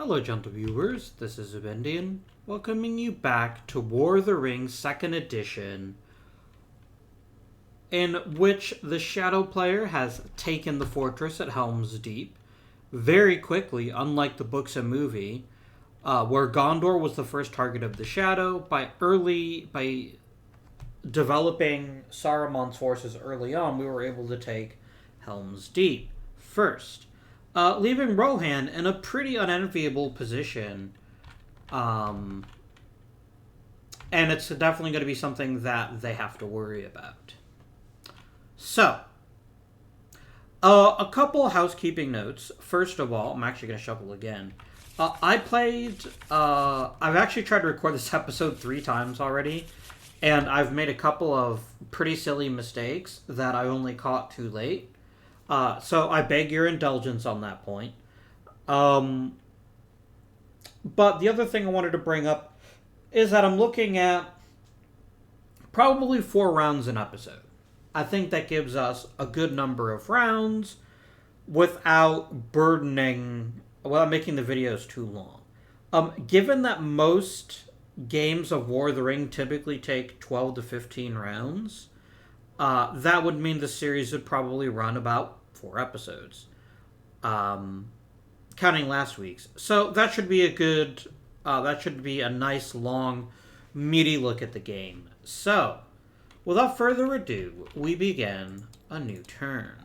Hello, gentle viewers. This is Ubendian, welcoming you back to War of the Rings 2nd Edition, in which the Shadow player has taken the fortress at Helm's Deep very quickly, unlike the books and movie, where Gondor was the first target of the Shadow. By developing Saruman's forces early on, we were able to take Helm's Deep first. Leaving Rohan in a pretty unenviable position. And it's definitely going to be something that they have to worry about. So, a couple of housekeeping notes. First of all, I'm actually going to shuffle again. I've actually tried to record this episode 3 times already, and I've made a couple of pretty silly mistakes that I only caught too late. So I beg your indulgence on that point. But the other thing I wanted to bring up is that I'm looking at probably 4 rounds an episode. I think that gives us a good number of rounds without making the videos too long. Given that most games of War of the Ring typically take 12 to 15 rounds, that would mean the series would probably run about 4 episodes, counting last week's. So that should be a nice, long, meaty look at the game. So, without further ado, we begin a new turn.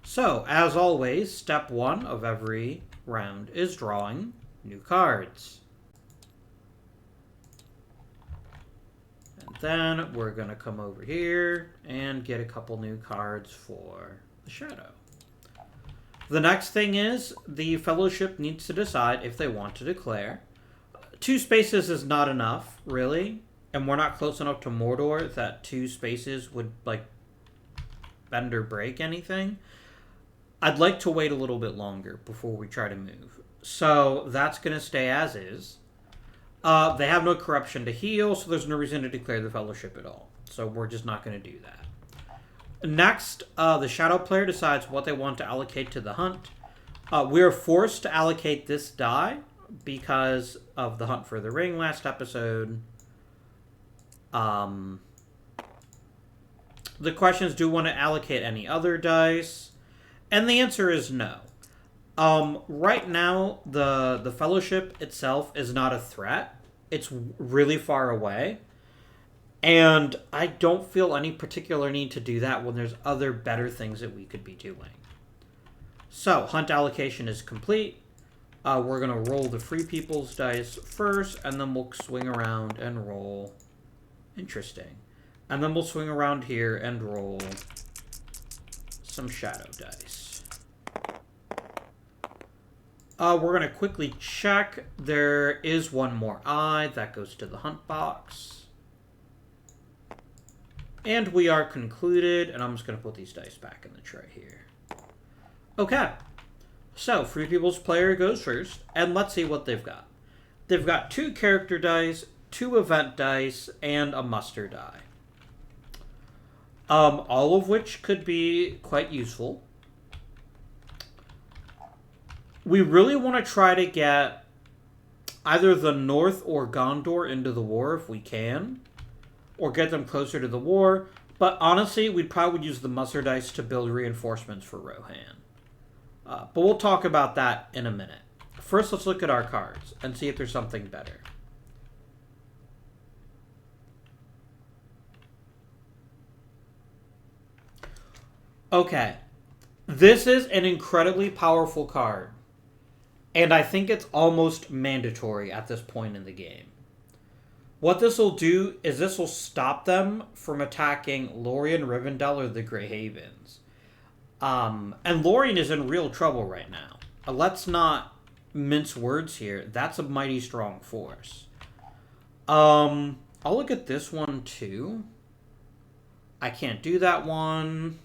So, as always, step 1 of every round is drawing new cards. Then we're going to come over here and get a couple new cards for the Shadow. The next thing is the Fellowship needs to decide if they want to declare. 2 spaces is not enough, really. And we're not close enough to Mordor that 2 spaces would, bend or break anything. I'd like to wait a little bit longer before we try to move. So that's going to stay as is. They have no corruption to heal, so there's no reason to declare the Fellowship at all. So we're just not going to do that. Next, the Shadow player decides what they want to allocate to the hunt. We are forced to allocate this die because of the Hunt for the Ring last episode. The question is, do we want to allocate any other dice? And the answer is no. Right now, the Fellowship itself is not a threat. It's really far away. And I don't feel any particular need to do that when there's other better things that we could be doing. So, hunt allocation is complete. We're going to roll the Free People's dice first, and then we'll swing around and roll. Interesting. And then we'll swing around here and roll some Shadow dice. We're going to quickly check. There is one more eye. That goes to the hunt box. And we are concluded. And I'm just going to put these dice back in the tray here. Okay. So, Free People's player goes first. And let's see what they've got. They've got 2 character dice, 2 event dice, and a muster die. All of which could be quite useful. We really want to try to get either the North or Gondor into the war if we can, or get them closer to the war. But honestly, we'd probably use the muster dice to build reinforcements for Rohan. But we'll talk about that in a minute. First, let's look at our cards and see if there's something better. Okay. This is an incredibly powerful card. And I think it's almost mandatory at this point in the game. What this will do is this will stop them from attacking Lorien, Rivendell, or the Grey Havens. And Lorien is in real trouble right now. Let's not mince words here. That's a mighty strong force. I'll look at this one too. I can't do that one.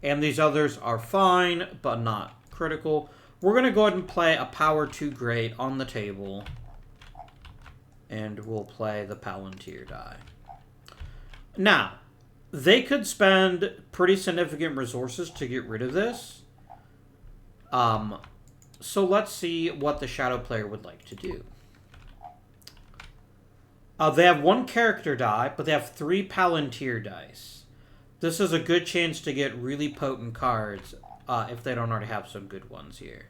And these others are fine, but not critical. We're going to go ahead and play a Power 2 Great on the table. And we'll play the Palantir die. Now, they could spend pretty significant resources to get rid of this. So let's see what the shadow player would like to do. They have 1 character die, but they have 3 Palantir dice. This is a good chance to get really potent cards if they don't already have some good ones here.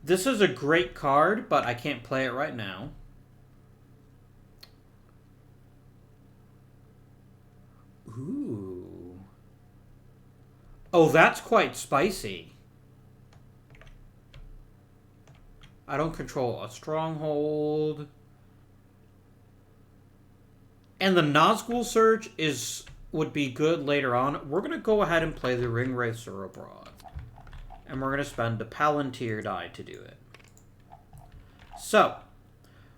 This is a great card, but I can't play it right now. Ooh. Oh, that's quite spicy. I don't control a stronghold. And the Nazgul Surge would be good later on. We're going to go ahead and play the Ringwraith Surabroad. And we're going to spend the Palantir die to do it. So,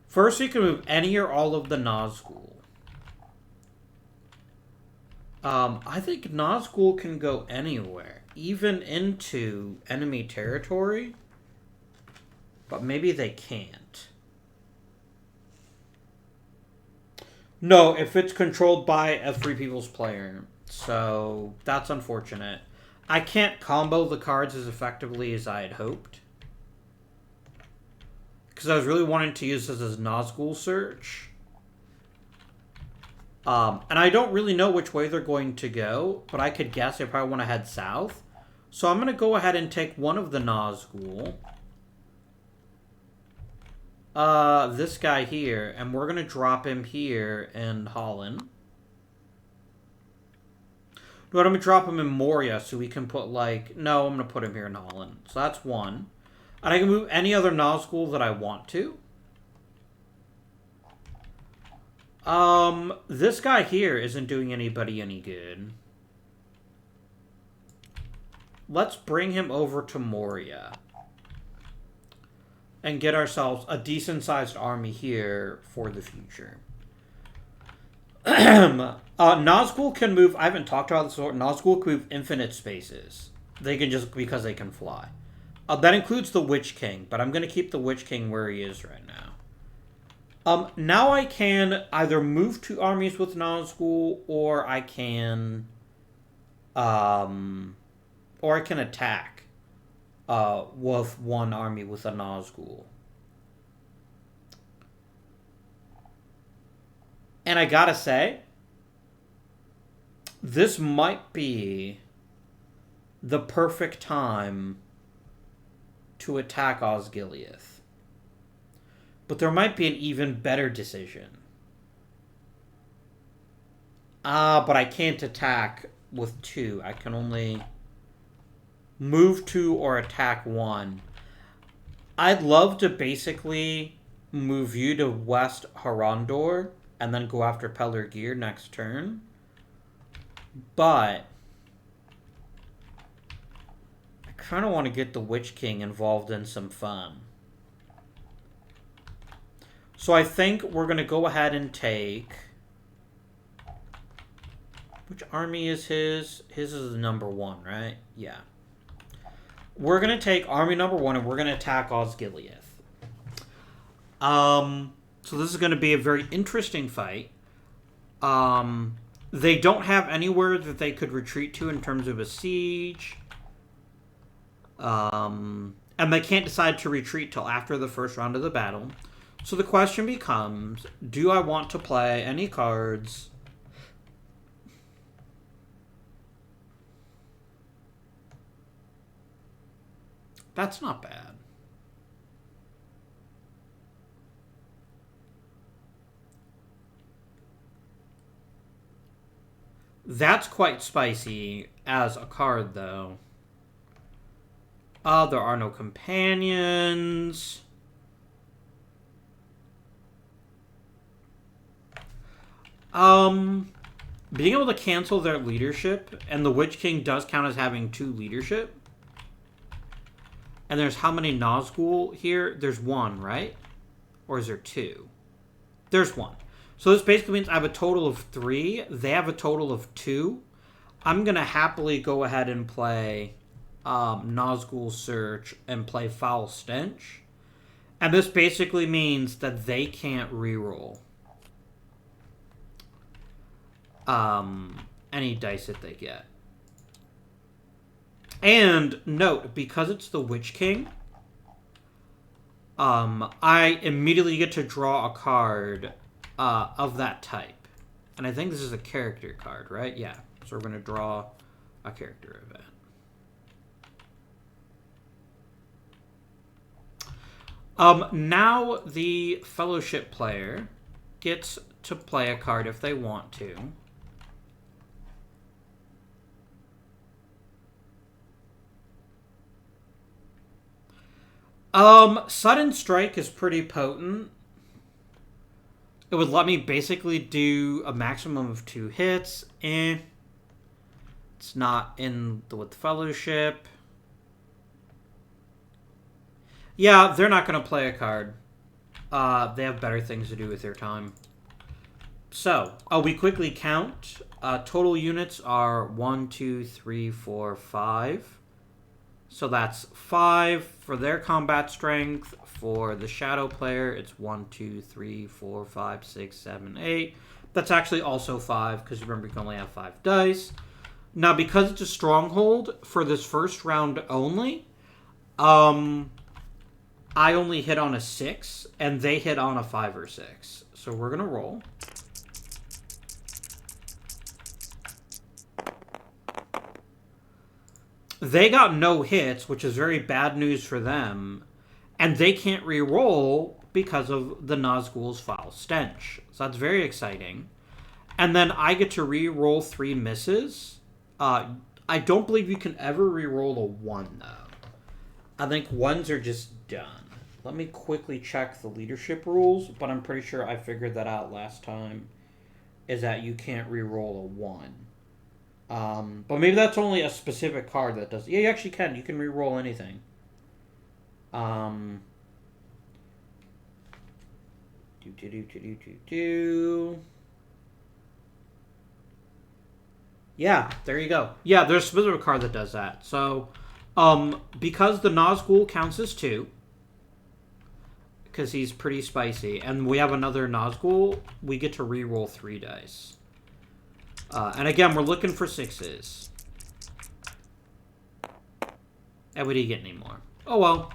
first you can move any or all of the Nazgul. I think Nazgul can go anywhere, even into enemy territory. But maybe they can't. No, if it's controlled by a Free People's player. So, that's unfortunate. I can't combo the cards as effectively as I had hoped. Because I was really wanting to use this as Nazgul Search. And I don't really know which way they're going to go, but I could guess they probably want to head south. So I'm going to go ahead and take one of the Nazgul. This guy here, and we're going to drop him here in Holland. But I'm going to drop him in Moria so we can put, like... No, I'm going to put him here in Holland. So that's one. And I can move any other Nazgul that I want to. This guy here isn't doing anybody any good. Let's bring him over to Moria. And get ourselves a decent-sized army here for the future. Nazgul can move... I haven't talked about this before. Nazgul can move infinite spaces. They can just... because they can fly. That includes the Witch King, but I'm going to keep the Witch King where he is right now. Now I can either move 2 armies with Nazgul, or I can... or I can attack with 1 army with a Nazgul. And I gotta say, this might be the perfect time to attack Ausgiliuth. But there might be an even better decision. But I can't attack with 2. I can only move 2 or attack 1. I'd love to basically move you to West Harondor and then go after Pelargir next turn. But I kind of want to get the Witch King involved in some fun. So I think we're going to go ahead and take... Which army is his? His is the number 1, right? Yeah. We're going to take army number 1 and we're going to attack Ausgiliuth. So this is going to be a very interesting fight. They don't have anywhere that they could retreat to in terms of a siege. And they can't decide to retreat till after the first round of the battle. So the question becomes, do I want to play any cards... That's not bad. That's quite spicy as a card, though. There are no companions. Being able to cancel their leadership, and the Witch King does count as having 2 leadership. And there's how many Nazgul here? There's 1, right? Or is there 2? There's 1. So this basically means I have a total of 3. They have a total of 2. I'm going to happily go ahead and play Nazgul Search and play Foul Stench. And this basically means that they can't reroll. any dice that they get. And note, because it's the Witch King, I immediately get to draw a card of that type. And I think this is a character card, right? Yeah. So we're going to draw a character event. Now the Fellowship player gets to play a card if they want to. Sudden Strike is pretty potent. It would let me basically do a maximum of 2 hits. It's not with Fellowship. Yeah, they're not going to play a card. They have better things to do with their time. So, we quickly count. Total units are 1, 2, 3, 4, 5. So that's 5 for their combat strength. For the Shadow player, it's 1, 2, 3, 4, 5, 6, 7, 8. That's actually also 5, because remember you can only have 5 dice. Now, because it's a stronghold, for this first round only, I only hit on a 6, and they hit on a 5 or 6. So we're going to roll. They got no hits, which is very bad news for them. And they can't re-roll because of the Nazgul's foul stench. So that's very exciting. And then I get to re-roll 3 misses. I don't believe you can ever re-roll a 1, though. I think 1s are just done. Let me quickly check the leadership rules, but I'm pretty sure I figured that out last time, is that you can't re-roll a 1. But maybe that's only a specific card that does. Yeah, you actually can. You can re-roll anything. Yeah, there you go. Yeah, there's a specific card that does that. So, because the Nazgul counts as 2, because he's pretty spicy, and we have another Nazgul, we get to re-roll 3 dice. And again, we're looking for 6s. And we didn't get any more. Oh well.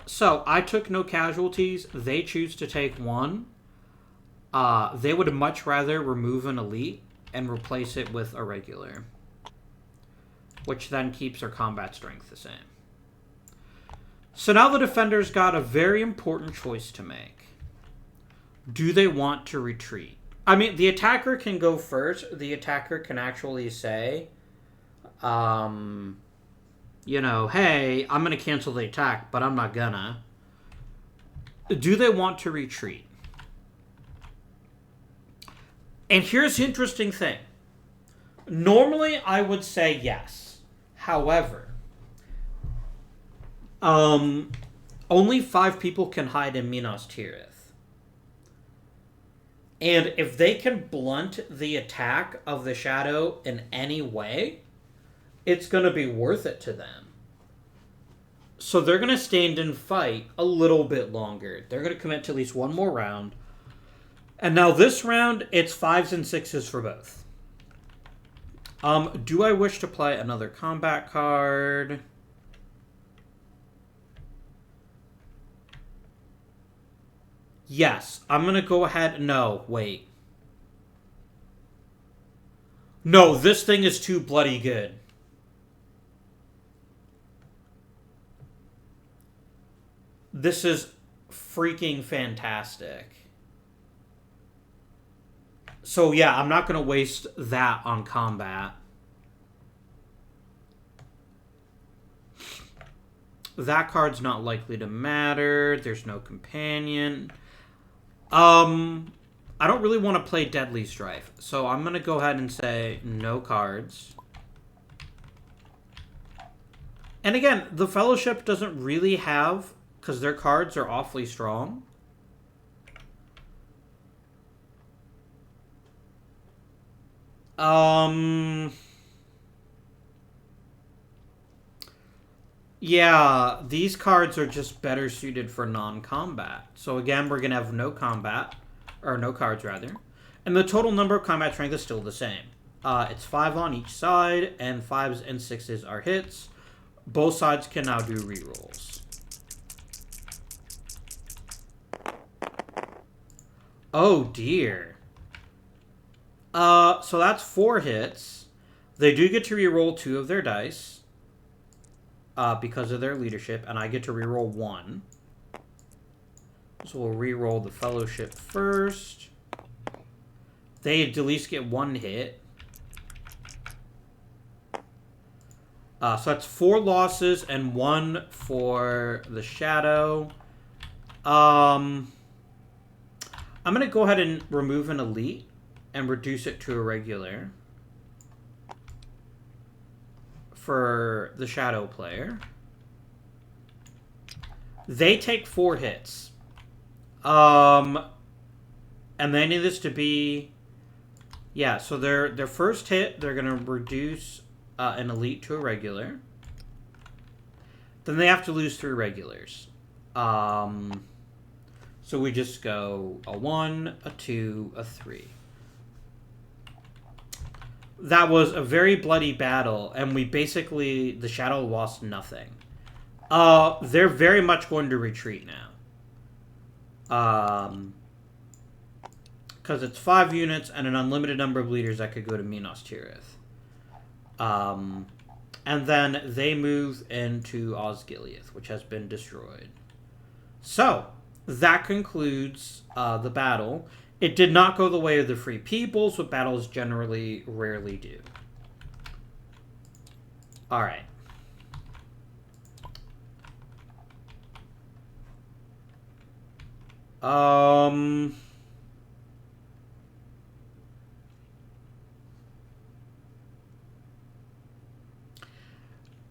So, I took no casualties. They choose to take 1. They would much rather remove an elite and replace it with a regular, which then keeps their combat strength the same. So now the defender's got a very important choice to make. Do they want to retreat? I mean, the attacker can go first. The attacker can actually say, hey, I'm going to cancel the attack, but I'm not gonna. Do they want to retreat? And here's the interesting thing. Normally, I would say yes. However, only 5 people can hide in Minas Tirith. And if they can blunt the attack of the Shadow in any way, it's going to be worth it to them. So they're going to stand and fight a little bit longer. They're going to commit to at least 1 more round. And now this round, it's 5s and 6s for both. Do I wish to play another combat card? Yes, I'm going to go ahead. No, wait. No, this thing is too bloody good. This is freaking fantastic. So yeah, I'm not going to waste that on combat. That card's not likely to matter. There's no companion. I don't really want to play Deadly Strife, so I'm going to go ahead and say no cards. And again, the Fellowship doesn't really have, because their cards are awfully strong. Yeah, these cards are just better suited for non-combat. So again, we're going to have no combat, or no cards rather. And the total number of combat strength is still the same. It's 5 on each side, and 5s and 6s are hits. Both sides can now do rerolls. Oh dear. So that's 4 hits. They do get to reroll 2 of their dice. Because of their leadership, and I get to reroll 1. So we'll reroll the fellowship first. They at least get 1 hit. So that's 4 losses and 1 for the shadow. I'm going to go ahead and remove an elite and reduce it to a regular for the shadow player. They take 4 hits. And they need this to be... Yeah, so their first hit, they're going to reduce an elite to a regular. Then they have to lose 3 regulars. So we just go a 1, a 2, a 3. That was a very bloody battle, and we basically, the shadow lost nothing. They're very much going to retreat now. Because it's 5 units and an unlimited number of leaders that could go to Minas Tirith. And then they move into Ausgiliuth, which has been destroyed. So, that concludes the battle. It did not go the way of the Free Peoples, what battles generally rarely do. Alright.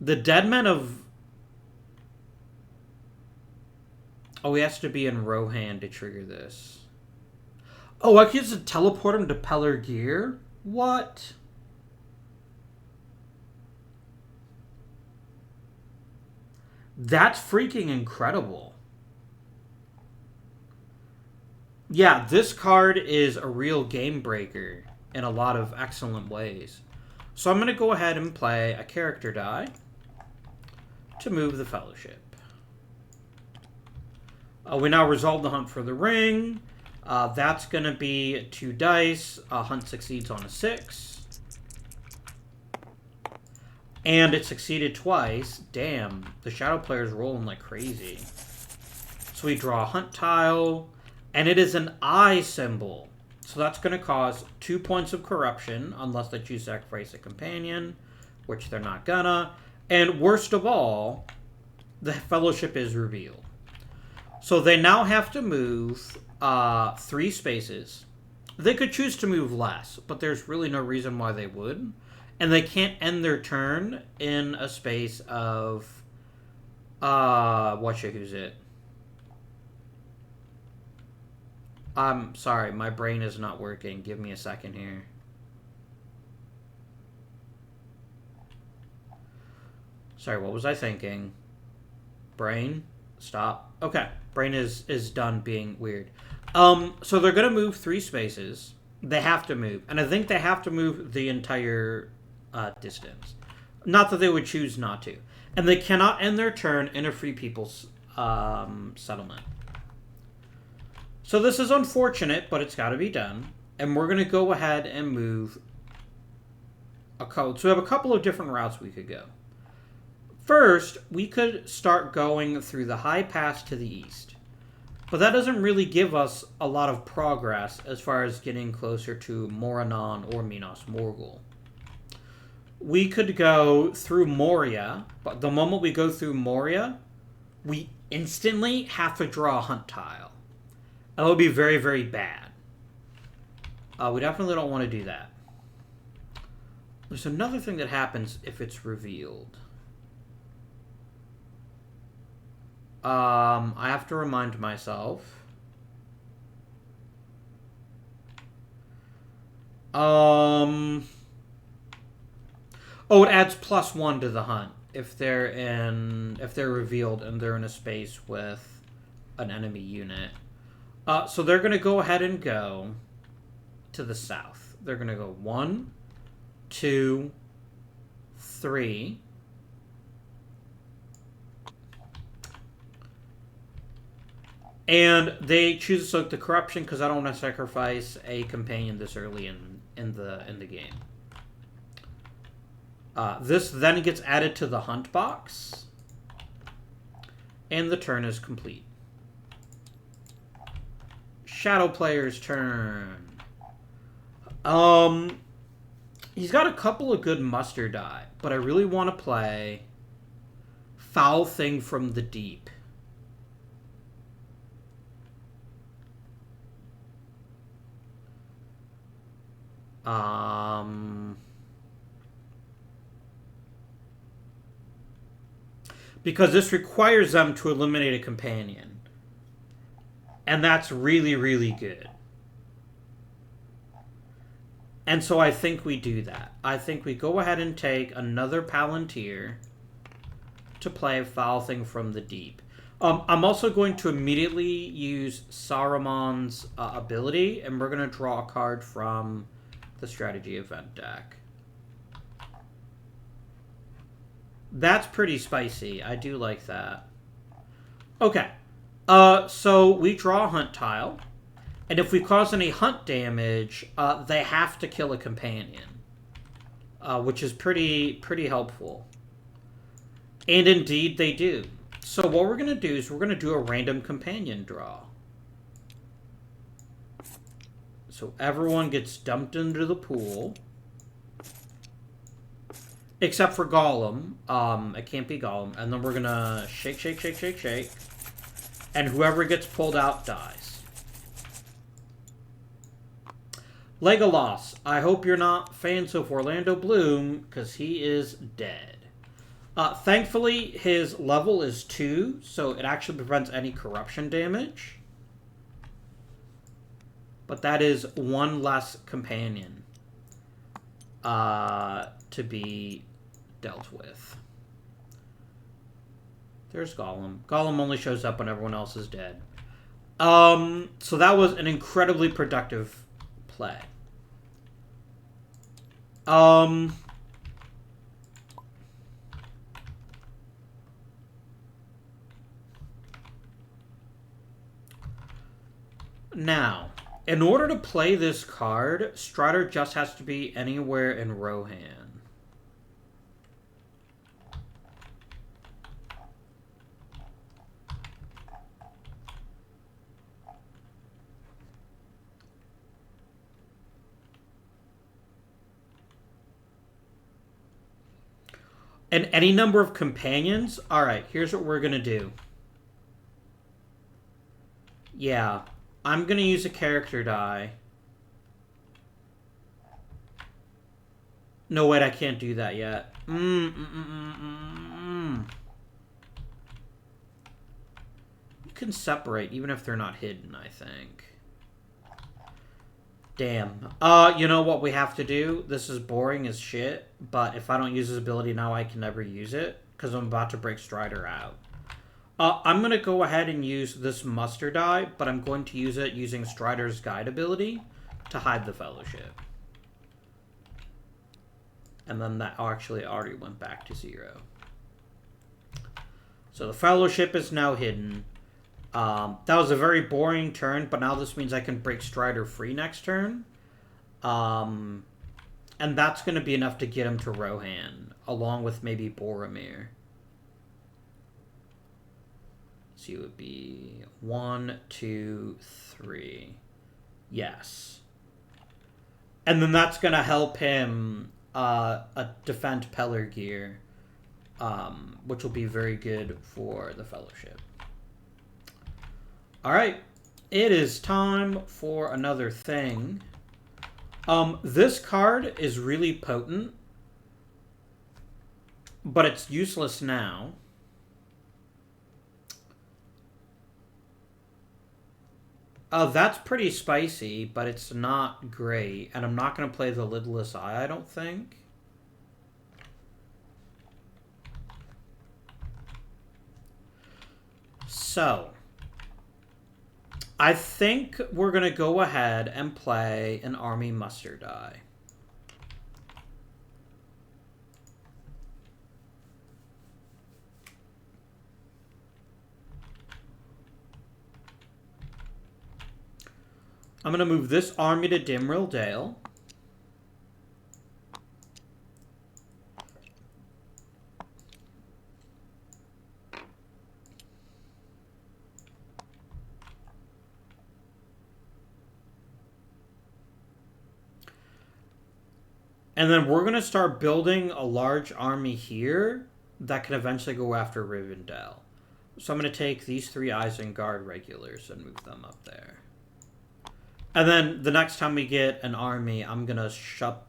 The Deadmen of... Oh, he has to be in Rohan to trigger this. Oh, I can just teleport him to Pelargir? What? That's freaking incredible. Yeah, this card is a real game breaker in a lot of excellent ways. So I'm going to go ahead and play a character die to move the Fellowship. We now resolve the hunt for the ring. That's going to be 2 dice. Hunt succeeds on a 6. And it succeeded twice. Damn, the shadow player's rolling like crazy. So we draw a hunt tile. And it is an eye symbol. So that's going to cause 2 points of corruption, unless they choose to sacrifice a companion, which they're not gonna. And worst of all, the Fellowship is revealed. So they now have to move 3 spaces. They could choose to move less, but there's really no reason why they would. And they can't end their turn in a space of... who's it? I'm sorry, my brain is not working. Give me a second here. Sorry, what was I thinking? Brain? Stop. Okay, brain is done being weird. So they're going to move 3 spaces. They have to move. And I think they have to move the entire distance. Not that they would choose not to. And they cannot end their turn in a Free People's settlement. So this is unfortunate, but it's got to be done. And we're going to go ahead and move a code. So we have a couple of different routes we could go. First, we could start going through the High Pass to the east. But that doesn't really give us a lot of progress as far as getting closer to Moranon or Minas Morgul. We could go through Moria, but the moment we go through Moria, we instantly have to draw a hunt tile. That would be very, very bad. We definitely don't want to do that. There's another thing that happens if it's revealed. I have to remind myself. Oh, it adds +1 to the hunt if they're revealed and they're in a space with an enemy unit. So they're going to go ahead and go to the south. They're going to go 1, 2, 3. And they choose to soak the corruption because I don't want to sacrifice a companion this early in the game. This then gets added to the hunt box, and the turn is complete. Shadow player's turn. He's got a couple of good muster die, but I really want to play Foul Thing from the Deep. Because this requires them to eliminate a companion. And that's really, really good. And so I think we do that. I think we go ahead and take another Palantir to play Foul Thing from the Deep. I'm also going to immediately use Saruman's ability, and we're going to draw a card from the strategy event deck. That's pretty spicy. I do like that. Okay. So we draw a hunt tile. And if we cause any hunt damage, they have to kill a companion. Which is pretty helpful. And indeed they do. So what we're going to do is we're going to do a random companion draw. So everyone gets dumped into the pool. Except for Gollum. It can't be Gollum. And then we're going to shake, shake, shake, shake, shake. And whoever gets pulled out dies. Legolas. I hope you're not fans of Orlando Bloom, because he is dead. Thankfully, his level is 2, so it actually prevents any corruption damage. But that is one less companion to be dealt with. There's Gollum. Gollum only shows up when everyone else is dead. So that was an incredibly productive play. Now, in order to play this card, Strider just has to be anywhere in Rohan. And any number of companions? Alright, here's what we're going to do. Yeah, I'm going to use a character die. No, wait, I can't do that yet. You can separate, even if they're not hidden, I think. Damn. You know what we have to do? This is boring as shit, but if I don't use his ability now, I can never use it, because I'm about to break Strider out. I'm going to go ahead and use this muster die, but I'm going to use it using Strider's guide ability to hide the Fellowship. And then that actually already went back to 0. So the Fellowship is now hidden. That was a very boring turn, but now this means I can break Strider free next turn. And that's going to be enough to get him to Rohan, along with maybe Boromir. So it would be 1, 2, 3. Yes. And then that's going to help him defend Pelargir, which will be very good for the Fellowship. Alright, it is time for another thing. This card is really potent, but it's useless now. That's pretty spicy, but it's not great. And I'm not going to play the Lidless Eye, I don't think. So, I think we're going to go ahead and play an Army Muster die. I'm going to move this army to Dimrill Dale. And then we're going to start building a large army here that can eventually go after Rivendell. So I'm going to take these 3 Isengard regulars and move them up there. And then the next time we get an army, I'm going to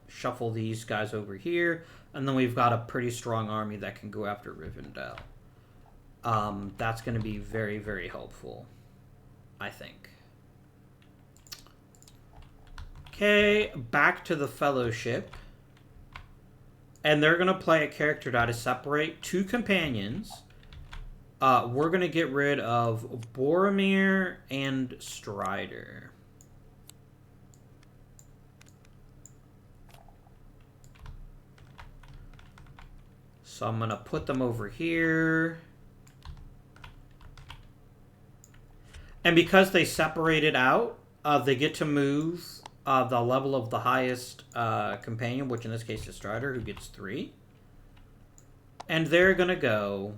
shuffle these guys over here. And then we've got a pretty strong army that can go after Rivendell. That's going to be very, very helpful, I think. Okay, back to the Fellowship. And they're going to play a character die to separate 2 companions. We're going to get rid of Boromir and Strider. So I'm going to put them over here. And because they separated out, they get to move the level of the highest companion, which in this case is Strider, who gets 3. And they're going to go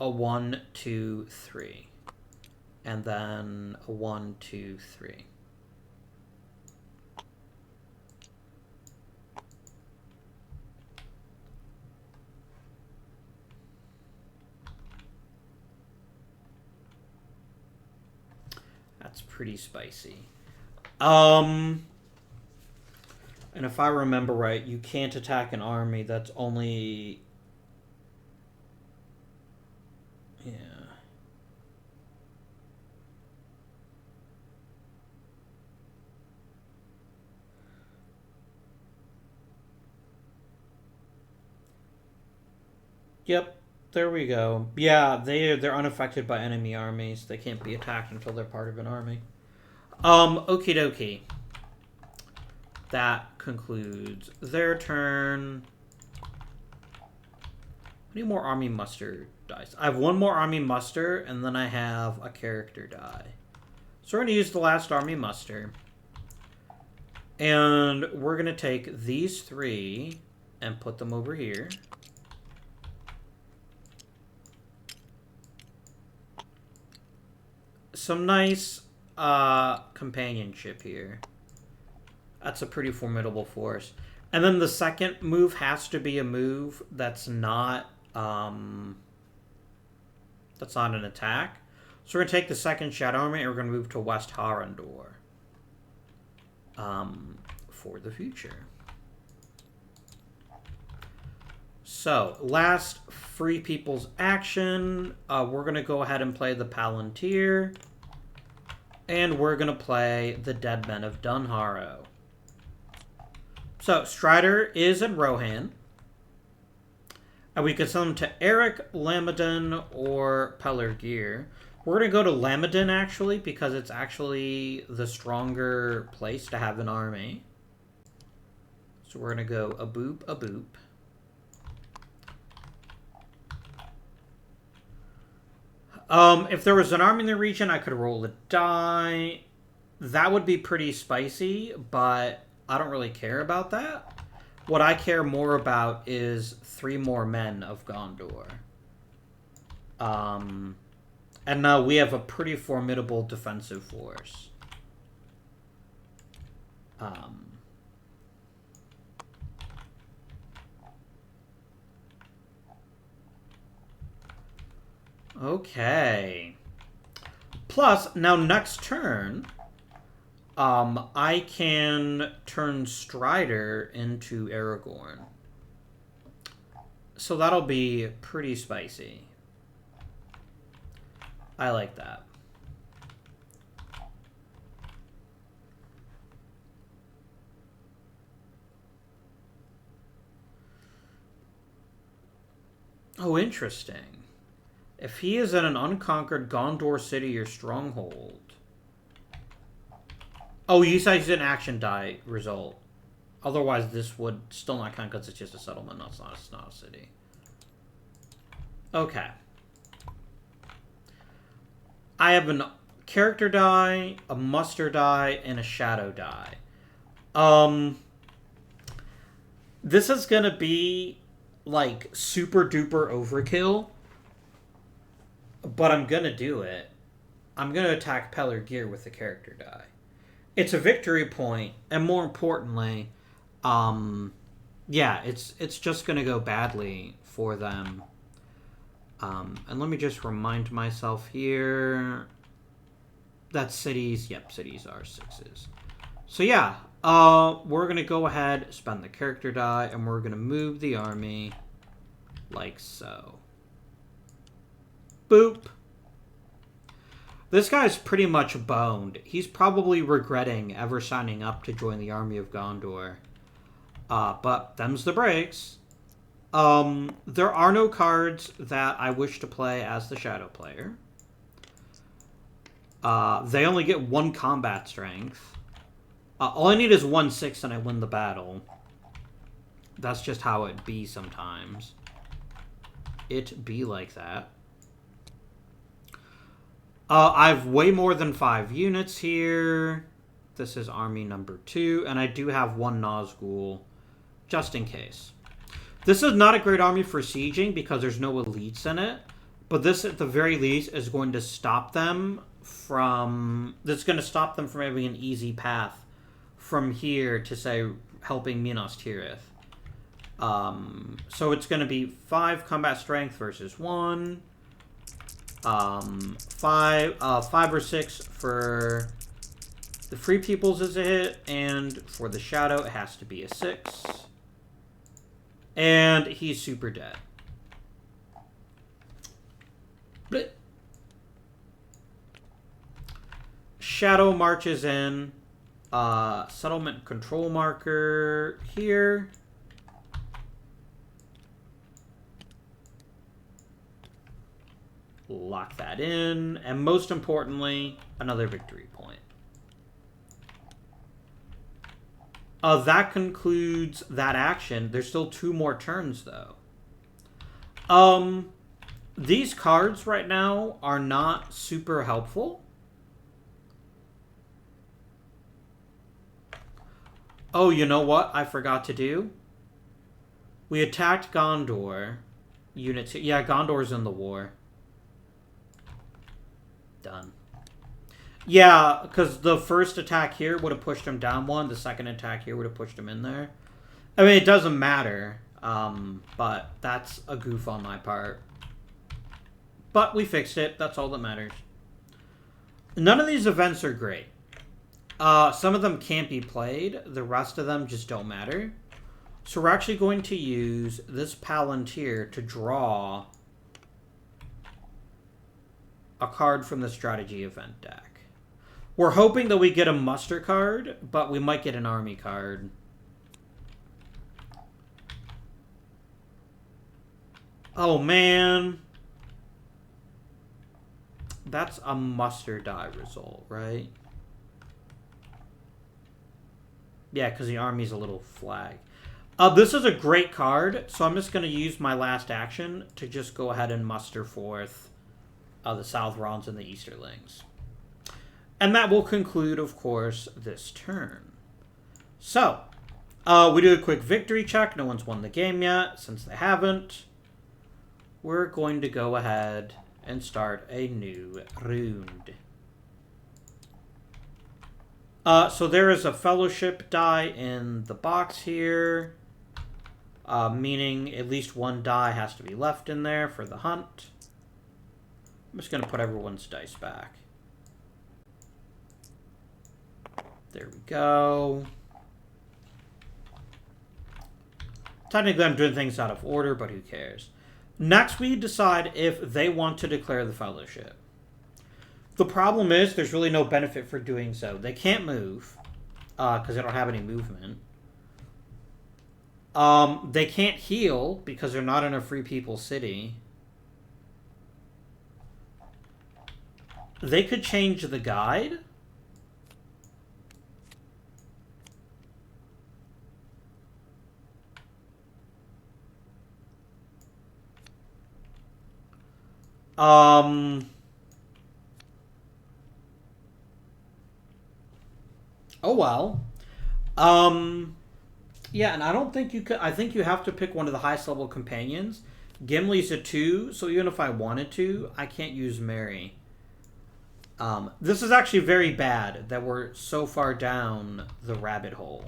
a 1, 2, 3. And then a 1, 2, 3. That's pretty spicy. And if I remember right, you can't attack an army that's only... Yeah. Yep, there we go. Yeah, they're unaffected by enemy armies. They can't be attacked until they're part of an army. Okie dokie. That concludes their turn. I need more army muster dice. I have 1 more army muster, and then I have a character die. So we're going to use the last army muster. And we're going to take these 3 and put them over here. Some nice companionship here. That's a pretty formidable force. And then the second move has to be a move that's not an attack. So we're going to take the second Shadow Army and we're going to move to West Harondor for the future. So, last Free People's action. We're going to go ahead and play the Palantir. And we're going to play the Dead Men of Dunharrow. So, Strider is in Rohan. And we could send them to Eric, Lamadin, or Pelargir. We're going to go to Lamadin, actually, because it's actually the stronger place to have an army. So we're going to go a boop, a boop. If there was an army in the region, I could roll a die. That would be pretty spicy, but I don't really care about that. What I care more about is 3 more men of Gondor. And now we have a pretty formidable defensive force. Okay. Plus, now next turn, I can turn Strider into Aragorn. So that'll be pretty spicy. I like that. Oh, interesting. If he is in an unconquered Gondor city or stronghold... Oh, you said he's an action die result. Otherwise, this would still not count because it's just a settlement, it's not a city. Okay. I have a character die, a muster die, and a shadow die. This is gonna be like super duper overkill, but I'm gonna do it. I'm gonna attack Peller Gear with the character die. It's a victory point, and more importantly, yeah, it's just gonna go badly for them. And let me just remind myself here that cities, yep, cities are 6s. So yeah, we're gonna go ahead, spend the character die, and we're gonna move the army like so. Boop. This guy's pretty much boned. He's probably regretting ever signing up to join the army of Gondor. But them's the breaks. There are no cards that I wish to play as the shadow player. They only get 1 combat strength. All I need is 1/6 and I win the battle. That's just how it be sometimes. It be like that. I've way more than 5 units here. This is army number 2, and I do have 1 Nazgul, just in case. This is not a great army for sieging because there's no elites in it, but this, at the very least, is going to stop them from... That's going to stop them from having an easy path from here to, say, helping Minas Tirith. So it's going to be 5 combat strength versus 1. 5 or 6 for the Free Peoples is a hit, and for the Shadow it has to be a 6. And he's super dead. Blech. Shadow marches in. Settlement control marker here. Lock that in. And most importantly, another victory point. That concludes that action. There's still 2 more turns, though. These cards right now are not super helpful. Oh, you know what I forgot to do? We attacked Gondor. Units. Yeah, Gondor's in the war. Done. Yeah, because the first attack here would have pushed him down 1. The second attack here would have pushed him in there. I mean, it doesn't matter. But that's a goof on my part. But we fixed it. That's all that matters. None of these events are great. Some of them can't be played. The rest of them just don't matter. So we're actually going to use this Palantir to draw a card from the strategy event deck. We're hoping that we get a muster card, but we might get an army card. Oh, man. That's a muster die result, right? Yeah, because the army's a little flag. This is a great card, so I'm just going to use my last action to just go ahead and muster forth the Southrons and the Easterlings. And that will conclude, of course, this turn. So, we do a quick victory check. No one's won the game yet, since they haven't. We're going to go ahead and start a new round. So there is a fellowship die in the box here, meaning at least 1 die has to be left in there for the hunt. I'm just going to put everyone's dice back. There we go. Technically, I'm doing things out of order, but who cares? Next, we decide if they want to declare the fellowship. The problem is there's really no benefit for doing so. They can't move because they don't have any movement. They can't heal because they're not in a Free People city. They could change the guide. Oh well. Yeah, and I don't think you could. I think you have to pick one of the highest level companions. Gimli's a 2, so even if I wanted to, I can't use Mary. This is actually very bad that we're so far down the rabbit hole.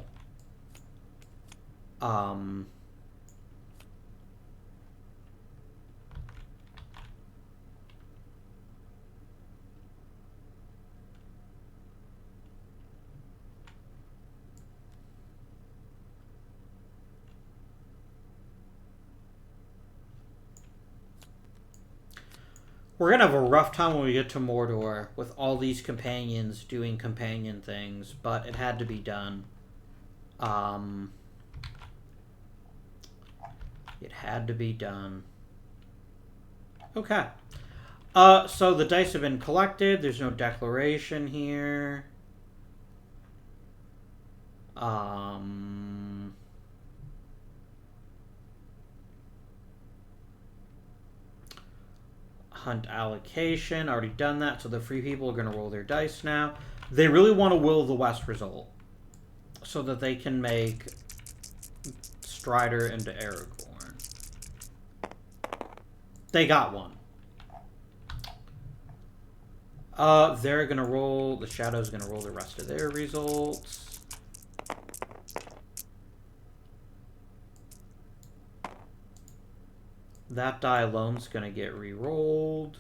We're going to have a rough time when we get to Mordor with all these companions doing companion things, but it had to be done. It had to be done. Okay. So the dice have been collected. There's no declaration here. Hunt allocation, already done that, so the free people are going to roll their dice now. They really want a Will of the West result so that they can make Strider into Aragorn. They got one. They're going to roll, the Shadow's going to roll the rest of their results. That die alone's going to get re-rolled.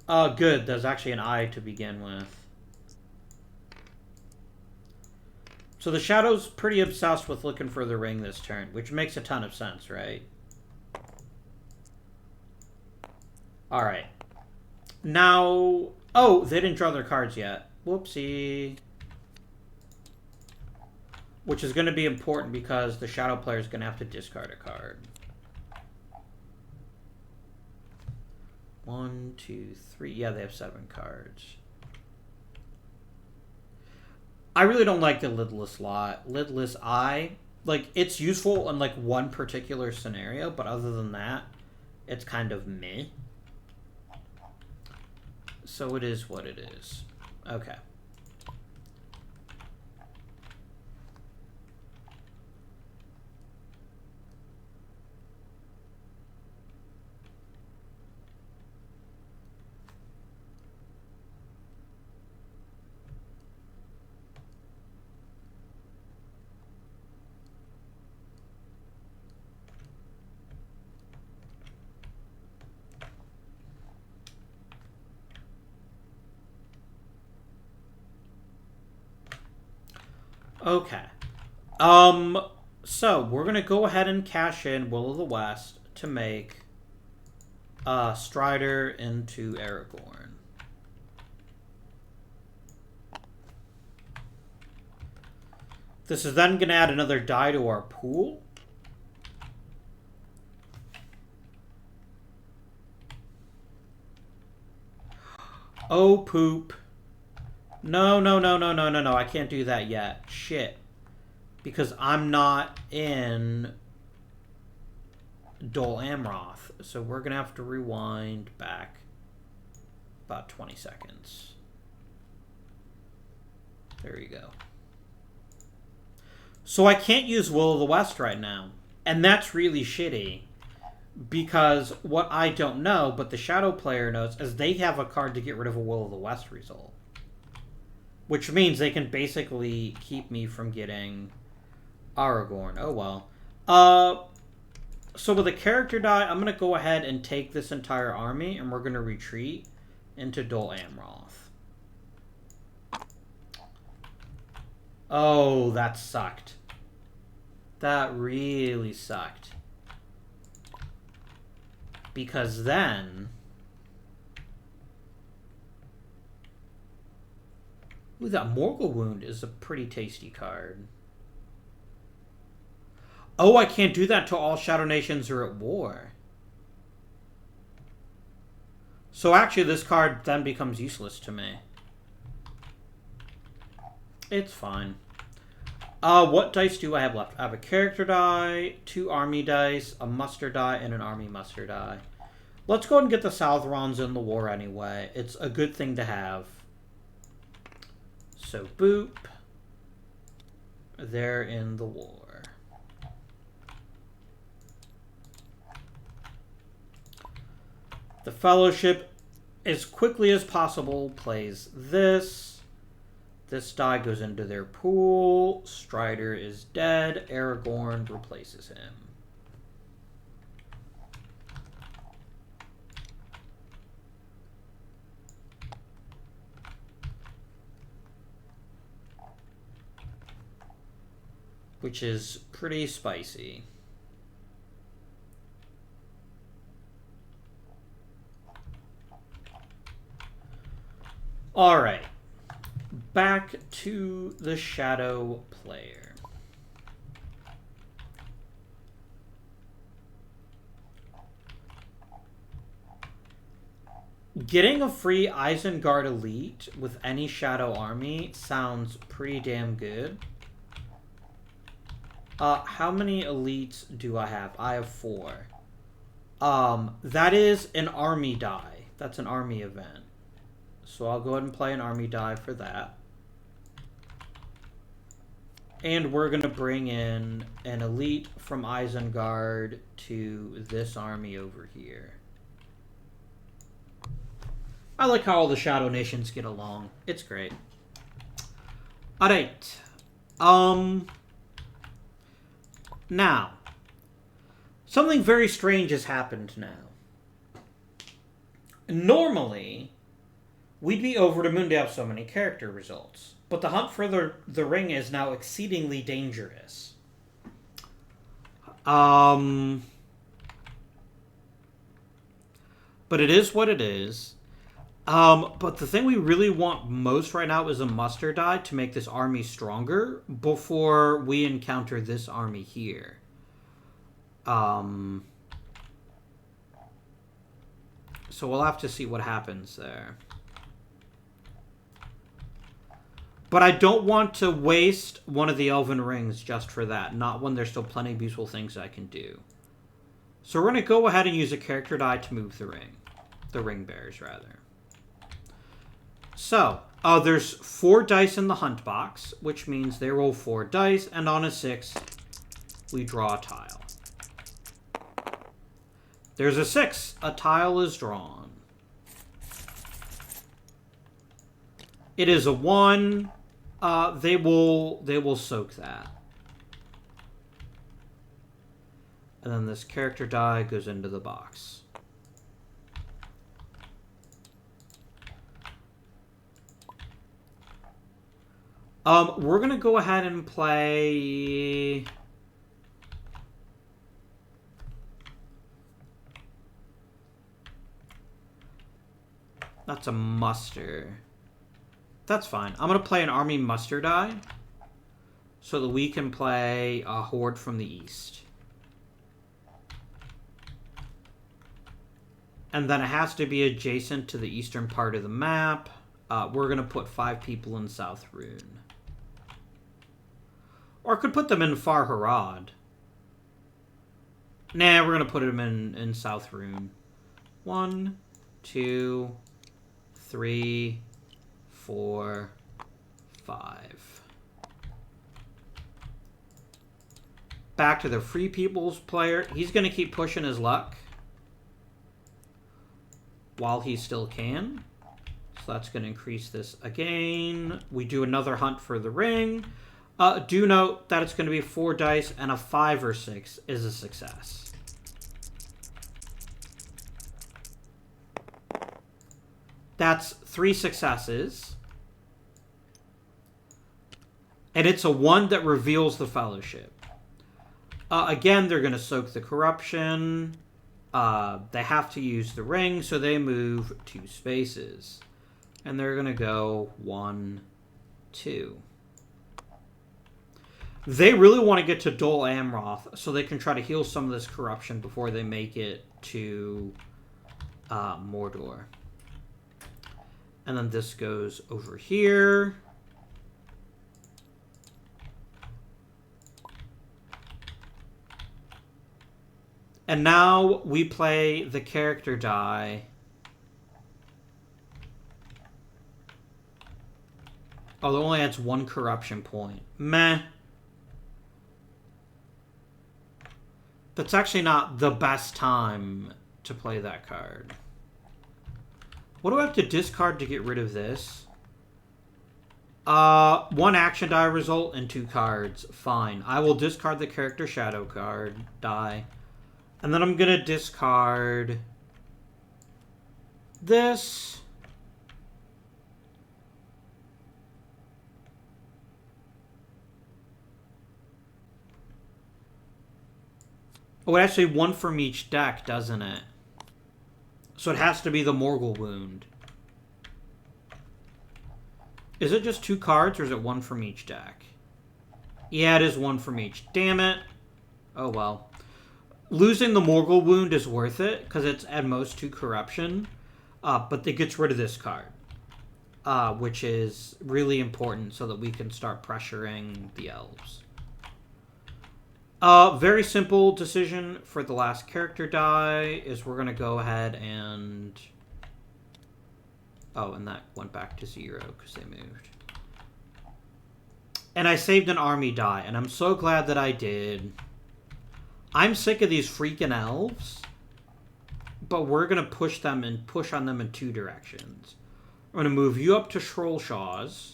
Good. There's actually an eye to begin with. So the Shadow's pretty obsessed with looking for the ring this turn, which makes a ton of sense, right? Alright. Now... Oh, they didn't draw their cards yet. Whoopsie. Which is going to be important because the Shadow player is going to have to discard a card. 1, 2, 3. Yeah, they have 7 cards. I really don't like the lidless lidless eye. Like, it's useful in like one particular scenario, but other than that, it's kind of meh. So it is what it is. Okay. Okay. So we're gonna go ahead and cash in Will of the West to make Strider into Aragorn. This is then gonna add another die to our pool. Oh poop. No, no, no, no, no, no, no. I can't do that yet. Shit. Because I'm not in Dol Amroth. So we're going to have to rewind back about 20 seconds. There you go. So I can't use Will of the West right now. And that's really shitty. Because what I don't know, but the Shadow player knows, is they have a card to get rid of a Will of the West result. Which means they can basically keep me from getting Aragorn. Oh well. So with a character die, I'm going to go ahead and take this entire army, and we're going to retreat into Dol Amroth. Oh, that sucked. That really sucked. Because then... Ooh, that Morgul Wound is a pretty tasty card. Oh, I can't do that till all Shadow Nations are at war. So actually this card then becomes useless to me. It's fine. What dice do I have left? I have a character die, 2 army dice, a muster die, and an army muster die. Let's go ahead and get the Southrons in the war anyway. It's a good thing to have. So boop. They're in the war. The Fellowship, as quickly as possible, plays this. This die goes into their pool. Strider is dead. Aragorn replaces him. Which is pretty spicy. All right. Back to the shadow player. Getting a free Isengard Elite with any shadow army sounds pretty damn good. How many elites do I have? I have 4. That is an army die. That's an army event. So I'll go ahead and play an army die for that. And we're going to bring in an elite from Isengard to this army over here. I like how all the Shadow Nations get along. It's great. Alright. Now, something very strange has happened now. Normally, we'd be over the moon to have so many character results, but the hunt for the ring is now exceedingly dangerous. But it is what it is. But the thing we really want most right now is a muster die to make this army stronger before we encounter this army here. So we'll have to see what happens there. But I don't want to waste one of the Elven Rings just for that. Not when there's still plenty of useful things I can do. So we're going to go ahead and use a character die to move the ring. The ring bearers, rather. So, there's 4 dice in the hunt box, which means they roll 4 dice, and on a 6, we draw a tile. There's a 6. A tile is drawn. It is a 1. They will soak that. And then this character die goes into the box. We're going to go ahead and play... That's a muster. That's fine. I'm going to play an army muster die so that we can play a horde from the east. And then it has to be adjacent to the eastern part of the map. We're going to put 5 people in South Rune. Or I could put them in Far Harad. Nah, we're going to put them in South Rune. 1, 2, 3, 4, 5. Back to the Free People's player. He's going to keep pushing his luck while he still can. So that's going to increase this again. We do another hunt for the ring. Do note that it's going to be 4 dice, and a 5 or 6 is a success. That's 3 successes. And it's a 1 that reveals the Fellowship. Again, they're going to soak the corruption. They have to use the ring, so they move 2 spaces. And they're going to go 1, 2. They really want to get to Dol Amroth so they can try to heal some of this corruption before they make it to Mordor. And then this goes over here. And now we play the character die. Oh, it only adds 1 corruption point. Meh. That's actually not the best time to play that card. What do I have to discard to get rid of this? 1 action die result and 2 cards. Fine. I will discard the character shadow card die. And then I'm going to discard this. Oh, it actually 1 from each deck, doesn't it? So it has to be the Morgul Wound. Is it just 2 cards, or is it 1 from each deck? Yeah, it is 1 from each. Damn it. Oh, well. Losing the Morgul Wound is worth it, because it's at most 2 corruption. But it gets rid of this card. Which is really important so that we can start pressuring the elves. Very simple decision for the last character die is we're going to go ahead and... Oh, and that went back to 0 because they moved. And I saved an army die, and I'm so glad that I did. I'm sick of these freaking elves, but we're going to push them and push on them in 2 directions. I'm going to move you up to Shrollshaws.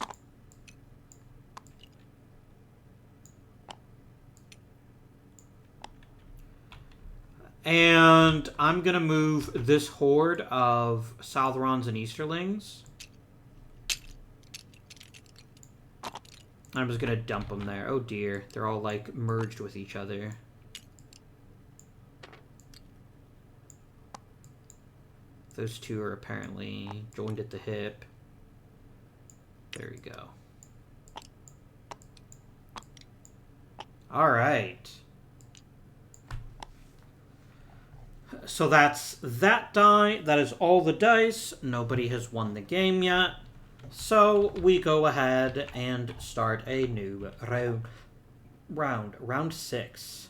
And I'm going to move this horde of Southrons and Easterlings. I'm just going to dump them there. Oh dear, they're all like merged with each other. Those 2 are apparently joined at the hip. There we go. All right. So that's that die. That is all the dice. Nobody has won the game yet. So we go ahead and start a new round. Round 6.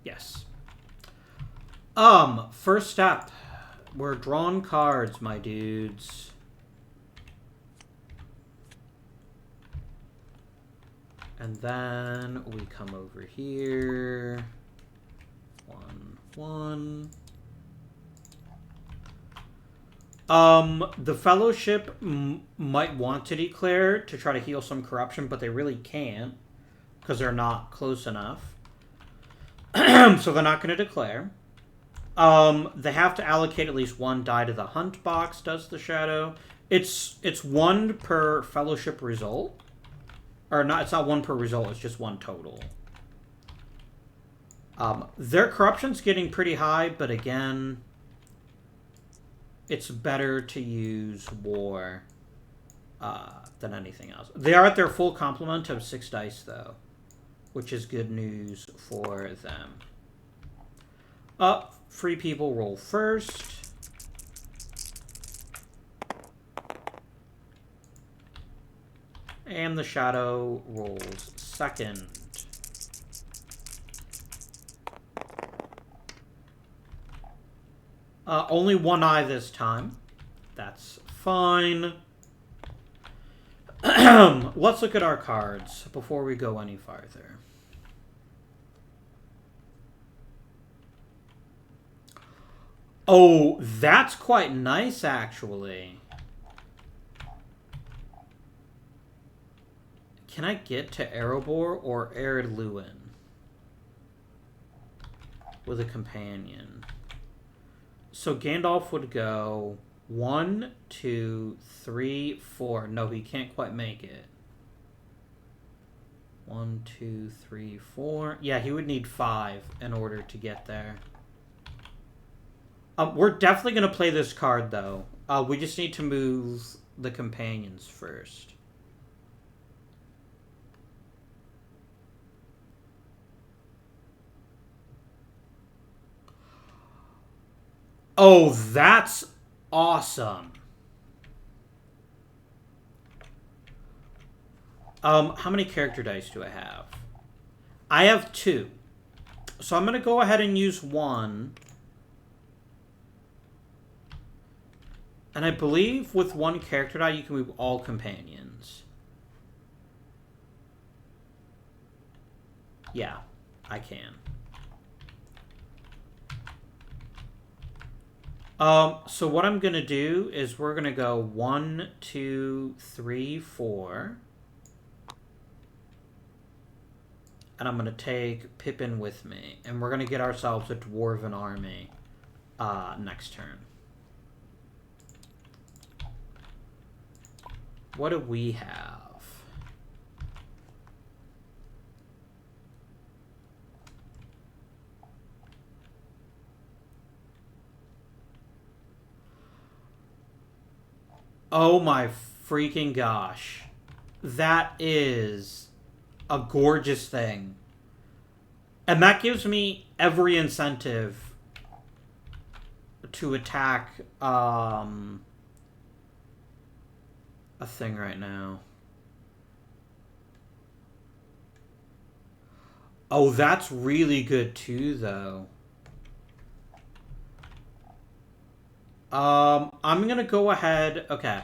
Yes. First step. We're drawing cards, my dudes. And then we come over here. 1, 1. The Fellowship might want to declare to try to heal some corruption, but they really can't because they're not close enough. So they're not going to declare. They have to allocate at least 1 die to the hunt box, does the shadow. It's 1 per Fellowship result. Or not, it's not 1 per result, it's just 1 total. Their corruption's getting pretty high, but again, it's better to use war than anything else. They are at their full complement of 6 dice, though, which is good news for them. Free people roll first. And the shadow rolls second. Only 1 eye this time. That's fine. Let's look at our cards before we go any farther. Oh, that's quite nice, actually. Can I get to Erebor or Ered Luin with a companion? So Gandalf would go 1, 2, 3, 4. No, he can't quite make it. 1, 2, 3, 4. Yeah, he would need 5 in order to get there. We're definitely going to play this card, though. We just need to move the companions first. Oh, that's awesome. How many character dice do I have? I have 2. So I'm going to go ahead and use 1. And I believe with one character die, you can move all companions. Yeah, I can. So what I'm gonna do is we're gonna go 1, 2, 3, 4. And I'm gonna take Pippin with me. And we're gonna get ourselves a dwarven army next turn. What do we have? Oh my freaking gosh. That is a gorgeous thing. And that gives me every incentive to attack a thing right now. Oh, that's really good too, though. I'm gonna go ahead. Okay.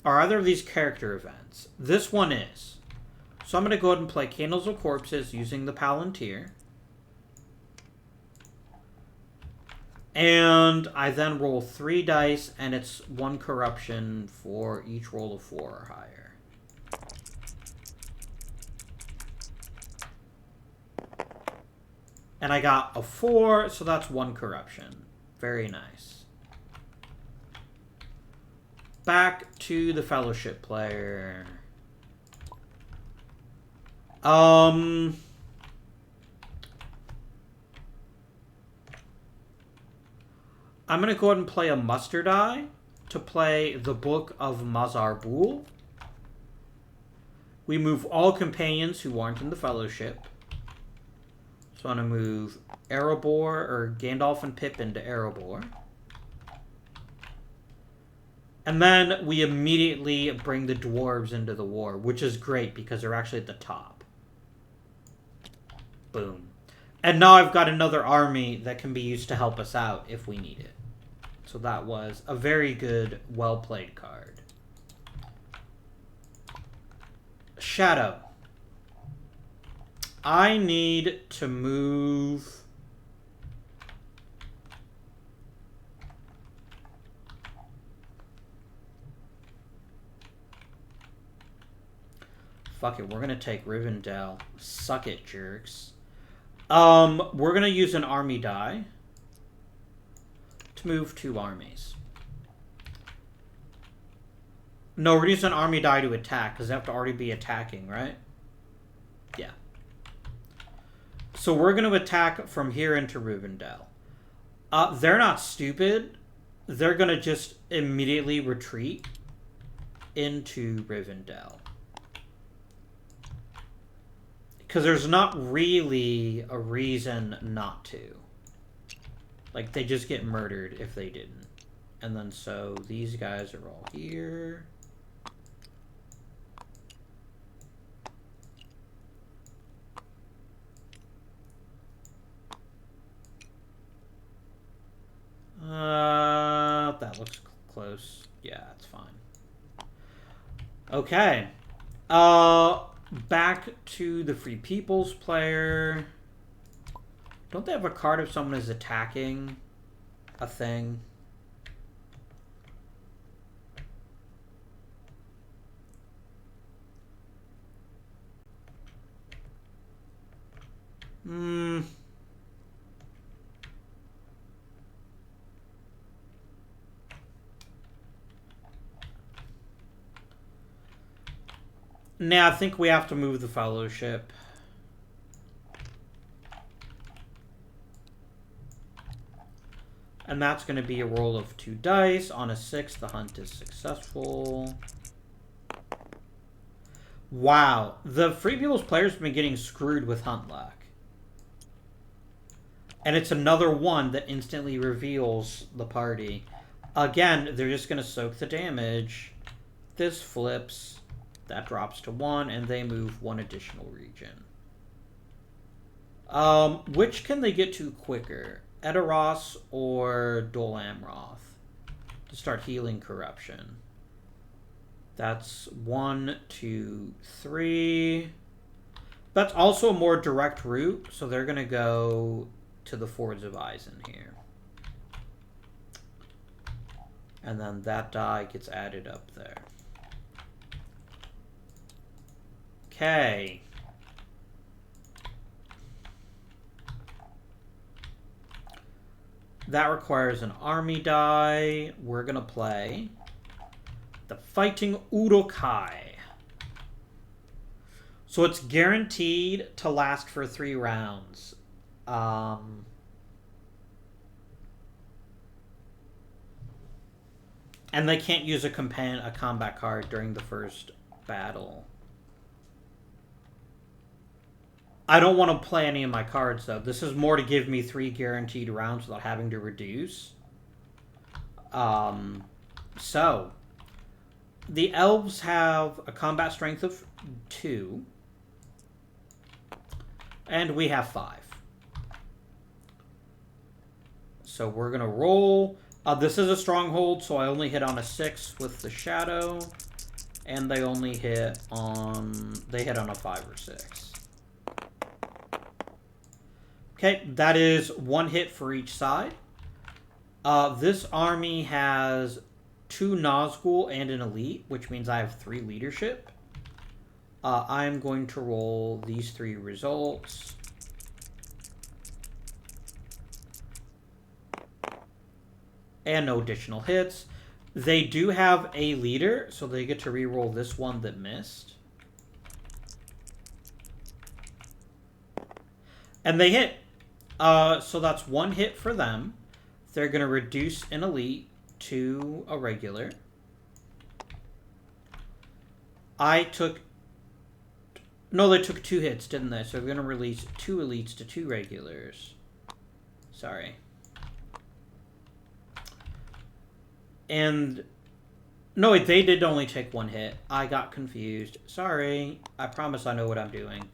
Are either of these character events? This one is. So I'm gonna go ahead and play Candles of Corpses using the Palantir. And I then roll 3 dice, and it's 1 corruption for each roll of 4 or higher. And I got a 4, so that's 1 corruption. Very nice. Back to the Fellowship player. I'm going to go ahead and play a muster die to play the Book of Mazarbul. We move all companions who aren't in the Fellowship. So I'm going to move Erebor, or Gandalf and Pippin to Erebor. And then we immediately bring the dwarves into the war, which is great because they're actually at the top. Boom. And now I've got another army that can be used to help us out if we need it. So that was a very good, well-played card. Shadow. I need to move... Fuck it, we're going to take Rivendell. Suck it, jerks. We're going to use an army die to move 2 armies. No, we're using an army die to attack, because they have to already be attacking, right? Yeah. So we're going to attack from here into Rivendell. They're not stupid. They're going to just immediately retreat into Rivendell. Because there's not really a reason not to. Like, they just get murdered if they didn't. And then so these guys are all here. That looks close. Yeah, it's fine. Okay. Back to the Free Peoples player. Don't they have a card if someone is attacking a thing? Nah, I think we have to move the Fellowship. And that's going to be a roll of 2 dice. On a 6, the hunt is successful. Wow. The Free People's players have been getting screwed with hunt luck. And it's another one that instantly reveals the party. Again, they're just going to soak the damage. This flips. That drops to 1, and they move 1 additional region. Which can they get to quicker? Edoras or Dol Amroth? to start healing corruption. That's 1, 2, 3. That's also a more direct route, so they're going to go to the Fords of Isen here. And then that die gets added up there. Okay. That requires an army die. We're going to play the Fighting Urukai. So it's guaranteed to last for 3 rounds. And they can't use a combat card during the first battle. I don't want to play any of my cards, though. This is more to give me 3 guaranteed rounds without having to reduce. So, the elves have a combat strength of 2. And we have 5. So we're going to roll. This is a stronghold, so I only hit on a 6 with the shadow. And they only hit on... They hit on a 5 or 6. Okay, that is 1 hit for each side. This army has 2 Nazgul and an elite, which means I have 3 leadership. I'm going to roll these 3 results. And no additional hits. They do have a leader, so they get to re-roll this one that missed. And they hit. So that's 1 hit for them. They're going to reduce an elite to a regular. I took... No, they took 2 hits, didn't they? So they're going to release 2 elites to 2 regulars. Sorry. And... No, wait, they did only take 1 hit. I got confused. Sorry. I promise I know what I'm doing.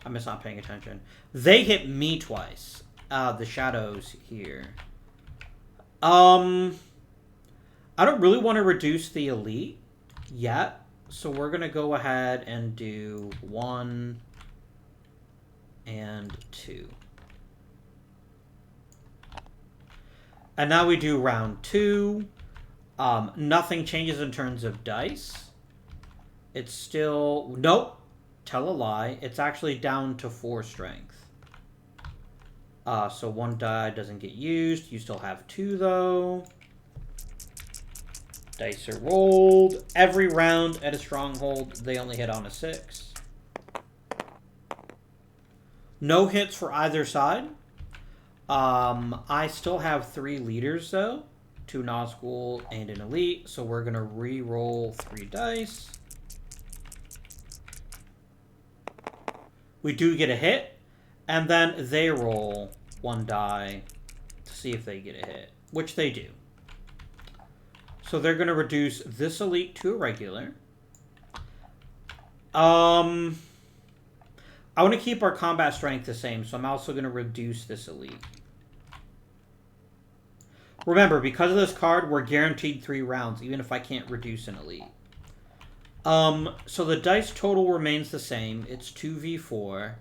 I'm just not paying attention. They hit me twice. The shadows here. I don't really want to reduce the elite yet. So we're going to go ahead and do 1 and 2. And now we do round 2. Nothing changes in terms of dice. It's still... Nope. Tell a lie. It's actually down to 4 strength. So 1 die doesn't get used. You still have 2, though. Dice are rolled. Every round at a stronghold, they only hit on a 6. No hits for either side. I still have 3 leaders, though. 2 Nazgul and an elite. So we're going to re-roll 3 dice. We do get a hit. And then they roll 1 die to see if they get a hit. Which they do. So they're going to reduce this elite to a regular. I want to keep our combat strength the same, so I'm also going to reduce this elite. Remember, because of this card, we're guaranteed 3 rounds, even if I can't reduce an elite. So the dice total remains the same. It's 2v4.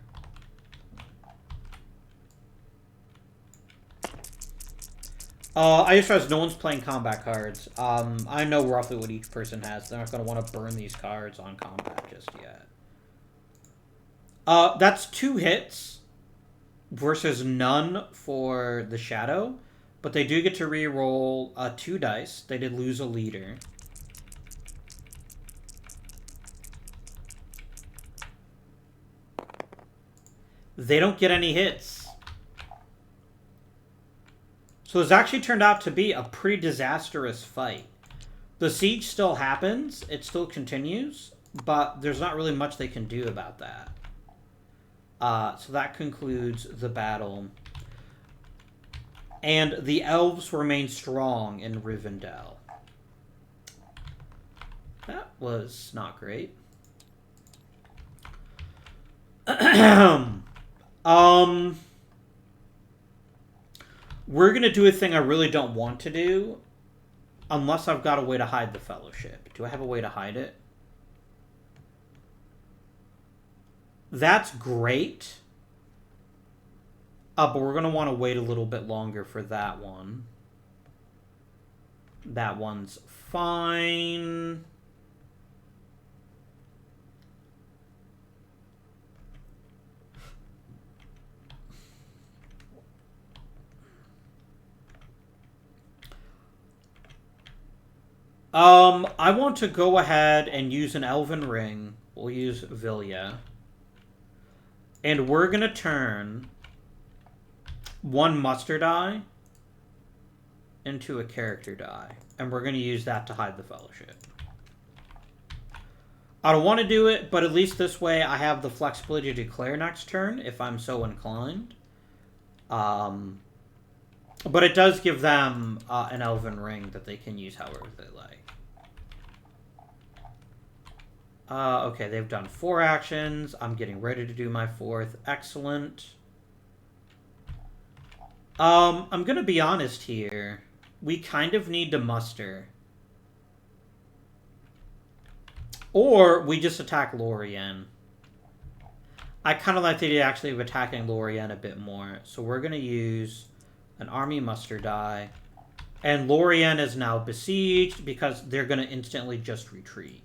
I just realized no one's playing combat cards. I know roughly what each person has. They're not going to want to burn these cards on combat just yet. That's 2 hits versus none for the shadow. But they do get to re-roll 2 dice. They did lose a leader. They don't get any hits. So this actually turned out to be a pretty disastrous fight. The siege still happens. It still continues. But there's not really much they can do about that. So that concludes the battle. And the elves remain strong in Rivendell. That was not great. We're going to do a thing I really don't want to do. Unless I've got a way to hide the fellowship. Do I have a way to hide it? That's great. But we're going to want to wait a little bit longer for that one. That one's fine. I want to go ahead and use an elven ring. We'll use Vilya. And we're going to turn one muster die into a character die. And we're going to use that to hide the fellowship. I don't want to do it, but at least this way I have the flexibility to declare next turn if I'm so inclined. But it does give them an elven ring that they can use however they like. Okay, they've done 4 actions. I'm getting ready to do my 4th. Excellent. I'm going to be honest here. We kind of need to muster. Or we just attack Lorien. I kind of like the idea actually of attacking Lorien a bit more. So we're going to use an army muster die. And Lorien is now besieged because they're going to instantly just retreat.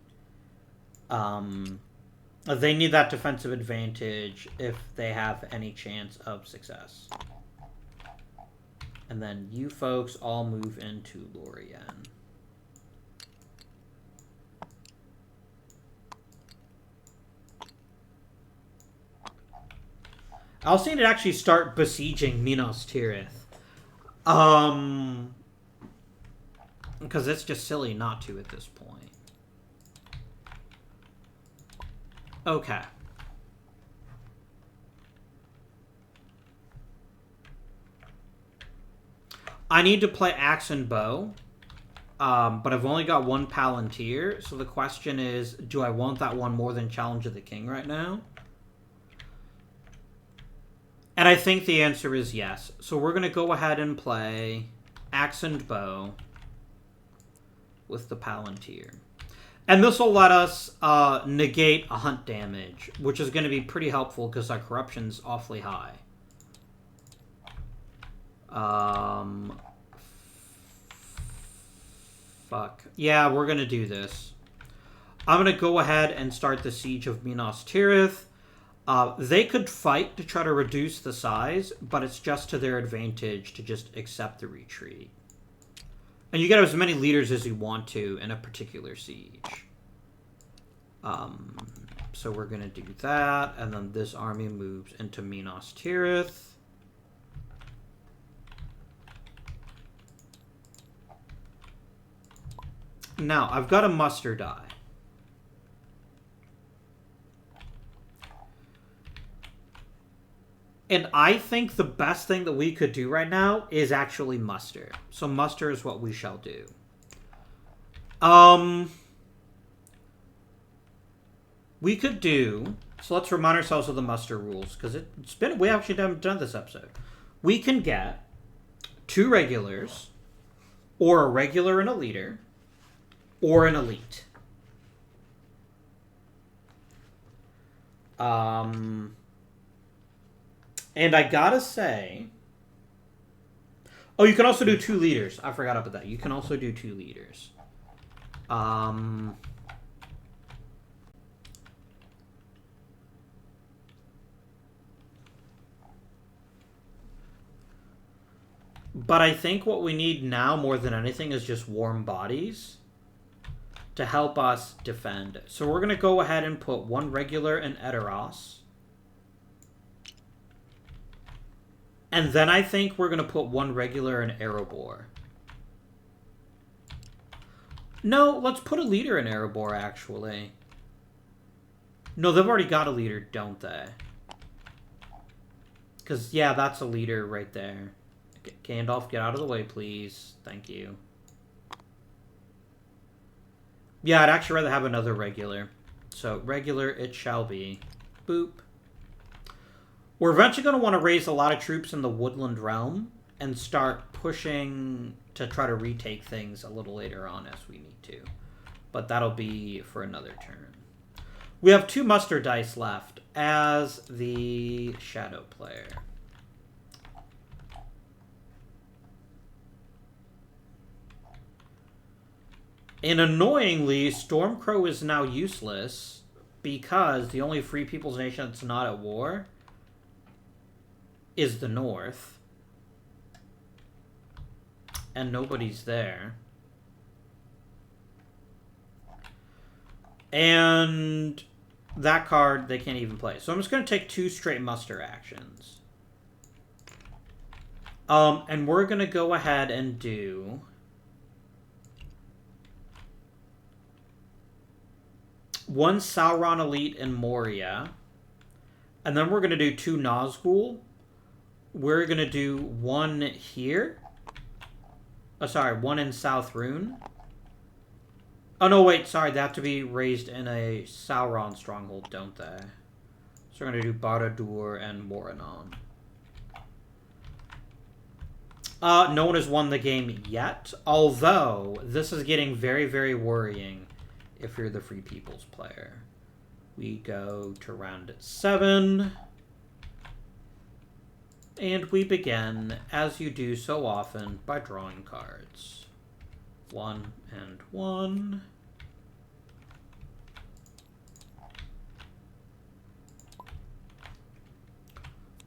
They need that defensive advantage if they have any chance of success. And then you folks all move into Lorien. I was thinking to actually start besieging Minas Tirith. Because it's just silly not to at this point. Okay. I need to play axe and bow. But I've only got one Palantir. So the question is, do I want that one more than Challenge of the King right now? And I think the answer is yes. So we're going to go ahead and play axe and bow with the Palantir. And this will let us negate a hunt damage, which is going to be pretty helpful because our corruption's awfully high. Fuck. Yeah, we're going to do this. I'm going to go ahead and start the siege of Minas Tirith. They could fight to try to reduce the size, but it's just to their advantage to just accept the retreat. And you get as many leaders as you want to in a particular siege. So we're going to do that, and then this army moves into Minas Tirith. Now, I've got a muster die. And I think the best thing that we could do right now is actually muster. So muster is what we shall do. We could do... So let's remind ourselves of the muster rules, because it's been... We actually haven't done this episode. We can get 2 regulars, or a regular and a leader, or an elite. And I gotta say... Oh, you can also do 2 leaders. I forgot about that. You can also do 2 leaders. But I think what we need now more than anything is just warm bodies to help us defend. So we're going to go ahead and put 1 regular in Edoras. And then I think we're going to put 1 regular in Erebor. No, let's put a leader in Erebor, actually. No, they've already got a leader, don't they? Because, yeah, that's a leader right there. Gandalf, get out of the way, please. Thank you. Yeah, I'd actually rather have another regular. So, regular it shall be. Boop. We're eventually going to want to raise a lot of troops in the Woodland Realm and start pushing to try to retake things a little later on as we need to. But that'll be for another turn. We have 2 muster dice left as the shadow player. And annoyingly, Stormcrow is now useless because the only Free People's Nation that's not at war is the North. And nobody's there. And that card they can't even play. So I'm just going to take 2 straight muster actions. And we're going to go ahead and do... one Sauron Elite in Moria. And then we're going to do 2 Nazgul. We're going to do 1 here. Oh, sorry, 1 in South Rune. Oh, no, wait, sorry. They have to be raised in a Sauron stronghold, don't they? So we're going to do Barad-dûr and Morannon. No one has won the game yet. Although, this is getting very, very worrying. If you're the Free People's player. We go to round 7. And we begin, as you do so often, by drawing cards. 1 and 1.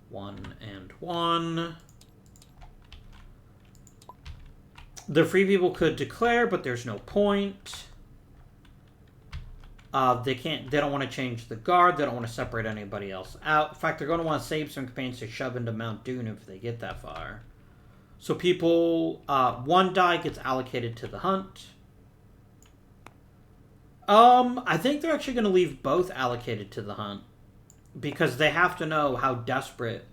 One and 1. The Free People could declare, but there's no point. They don't want to change the guard. They don't want to separate anybody else out. In fact, they're going to want to save some companions to shove into Mount Doom if they get that far. So people, 1 die gets allocated to the hunt. I think they're actually going to leave both allocated to the hunt. Because they have to know how desperate.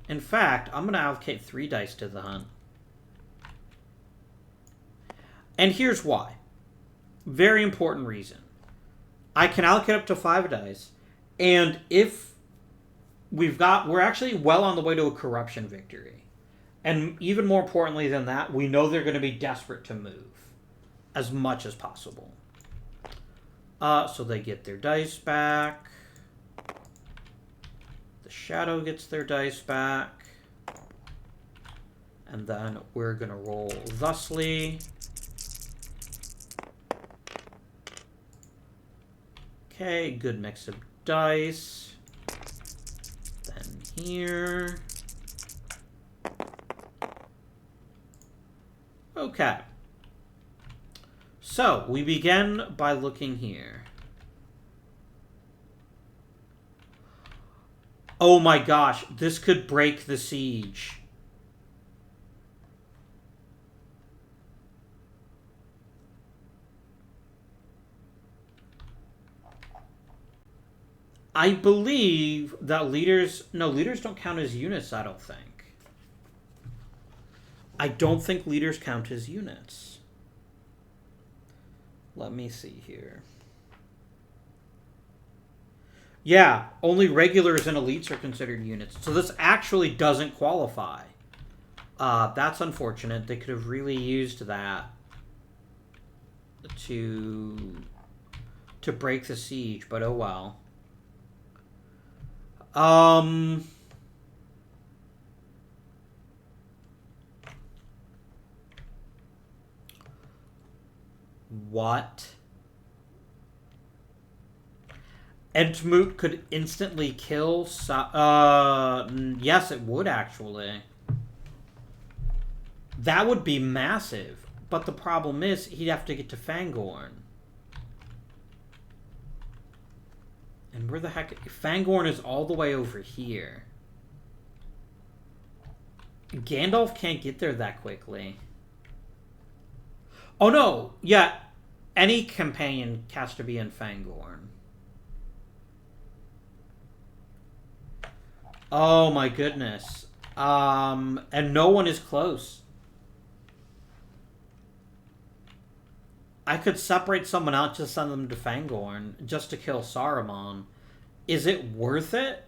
In fact, I'm going to allocate 3 dice to the hunt. And here's why. Very important reason. I can allocate up to 5 dice, and if we're actually well on the way to a corruption victory. And even more importantly than that, we know they're going to be desperate to move as much as possible. So they get their dice back. The shadow gets their dice back. And then we're going to roll thusly. Okay, good mix of dice. Then here. Okay. So, we begin by looking here. Oh my gosh, this could break the siege. I believe that leaders don't count as units, I don't think. I don't think leaders count as units. Let me see here. Yeah, only regulars and elites are considered units. So this actually doesn't qualify. That's unfortunate. They could have really used that to break the siege, but oh well. What? Entmoot could instantly kill yes, it would actually. That would be massive. But the problem is, he'd have to get to Fangorn. And where the heck... Fangorn is all the way over here. Gandalf can't get there that quickly. Oh no! Yeah, any companion has to be in Fangorn. Oh my goodness. And no one is close. I could separate someone out to send them to Fangorn just to kill Saruman. Is it worth it?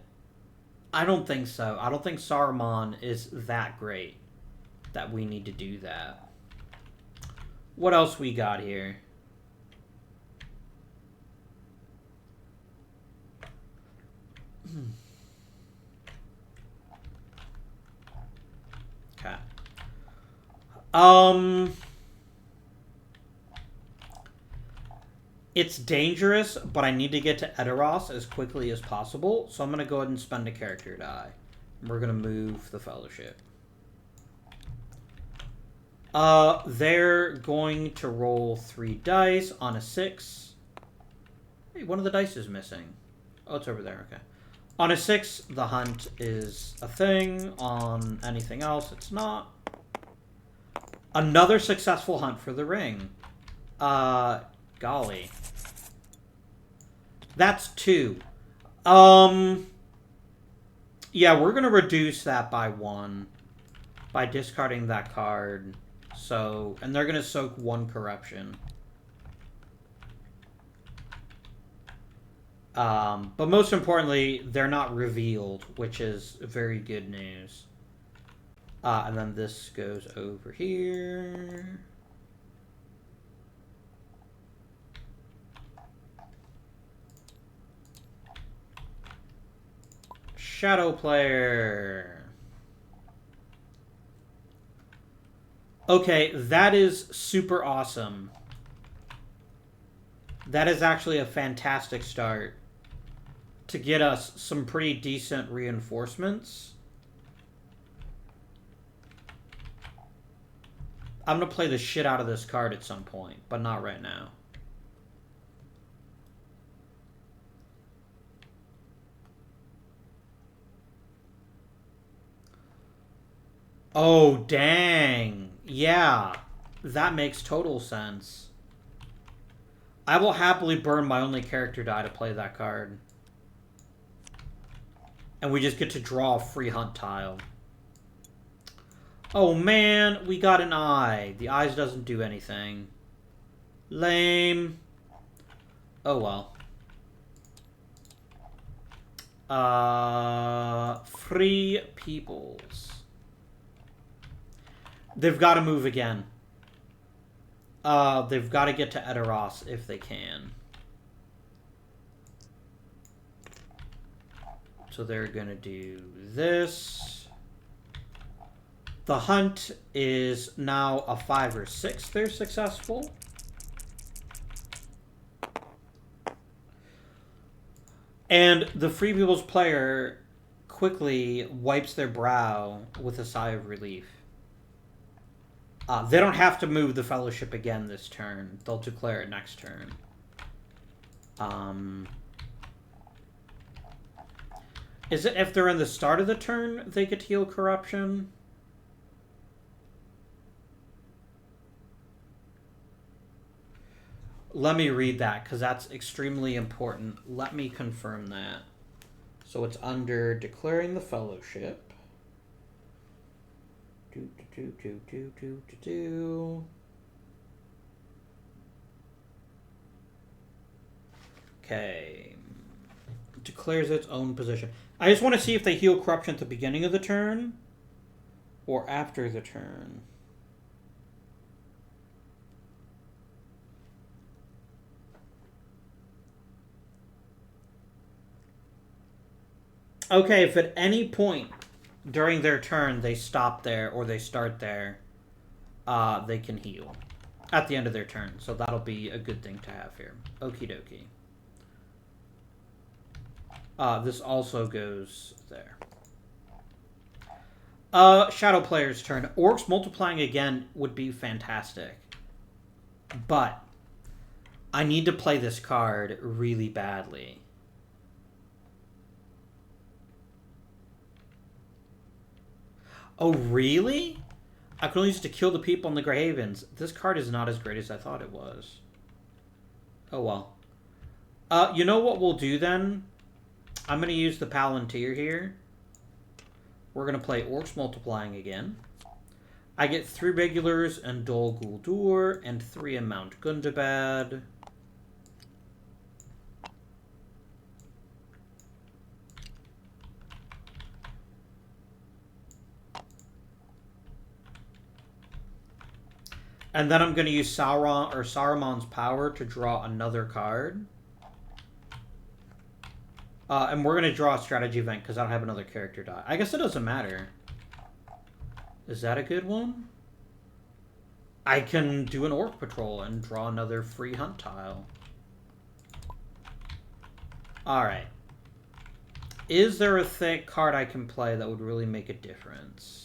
I don't think so. I don't think Saruman is that great that we need to do that. What else we got here? Okay. It's dangerous, but I need to get to Edoras as quickly as possible, so I'm going to go ahead and spend a character die. We're going to move the Fellowship. They're going to roll 3 dice on a 6. Hey, one of the dice is missing. Oh, it's over there, okay. On a 6, the hunt is a thing. On anything else, it's not. Another successful hunt for the ring. Golly. That's 2. Yeah, we're going to reduce that by 1 by discarding that card. So, and they're going to soak 1 corruption. But most importantly, they're not revealed, which is very good news. And then this goes over here. Shadow player. Okay, that is super awesome. That is actually a fantastic start to get us some pretty decent reinforcements. I'm going to play the shit out of this card at some point, but not right now. Oh, dang. Yeah, that makes total sense. I will happily burn my only character die to play that card. And we just get to draw a free hunt tile. Oh man, we got an eye. The eyes doesn't do anything. Lame. Oh well. Free peoples. They've got to move again. They've got to get to Edoras if they can. So they're going to do this. The hunt is now a 5 or 6. They're successful. And the Free People's player quickly wipes their brow with a sigh of relief. They don't have to move the Fellowship again this turn. They'll declare it next turn. Is it if they're in the start of the turn, they get to heal corruption? Let me read that, because that's extremely important. Let me confirm that. So it's under declaring the Fellowship. Okay. Declares its own position. I just want to see if they heal corruption at the beginning of the turn or after the turn. Okay, if at any point during their turn they stop there or they start there, they can heal at the end of their turn. So that'll be a good thing to have here. Okie dokie. This also goes there. Shadow player's turn. Orcs multiplying again would be fantastic. But I need to play this card really badly. Oh, really? I can only use it to kill the people in the Grey Havens. This card is not as great as I thought it was. Oh, well. You know what we'll do then? I'm going to use the Palantir here. We're going to play Orcs Multiplying again. I get 3 regulars and Dol Guldur and 3 in Mount Gundabad. And then I'm going to use Saruman's power to draw another card. And we're going to draw a strategy event because I don't have another character die. I guess it doesn't matter. Is that a good one? I can do an Orc Patrol and draw another free hunt tile. Alright. Is there a thick card I can play that would really make a difference?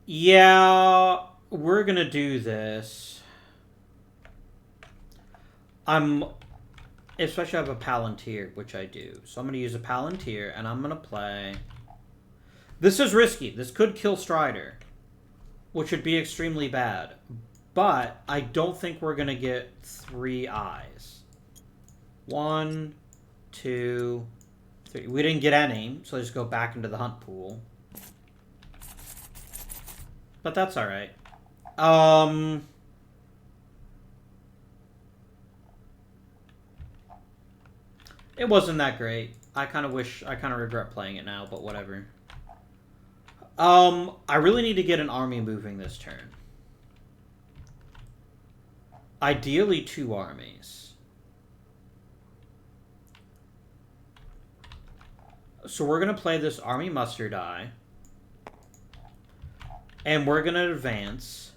Yeah, we're gonna do this. Especially I have a Palantir, which I do. So I'm gonna use a Palantir, and I'm gonna play... This is risky. This could kill Strider, which would be extremely bad. But I don't think we're gonna get 3 eyes. 1, 2, 3. We didn't get any, so I just go back into the hunt pool. But that's alright. It wasn't that great. I kind of regret playing it now, but whatever. I really need to get an army moving this turn. Ideally 2 armies. So we're going to play this army muster die. And we're going to advance.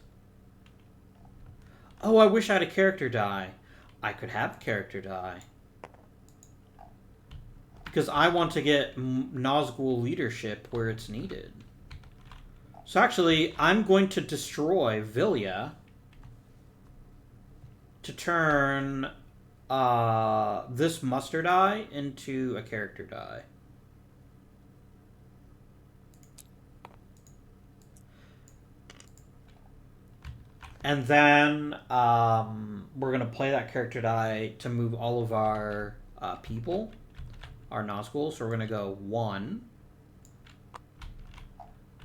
Oh, I wish I had a character die. I could have a character die. Because I want to get Nazgul leadership where it's needed. So actually, I'm going to destroy Vilya to turn this muster die into a character die. And then we're going to play that character die to move all of our people, our Nazgul. So we're going to go 1.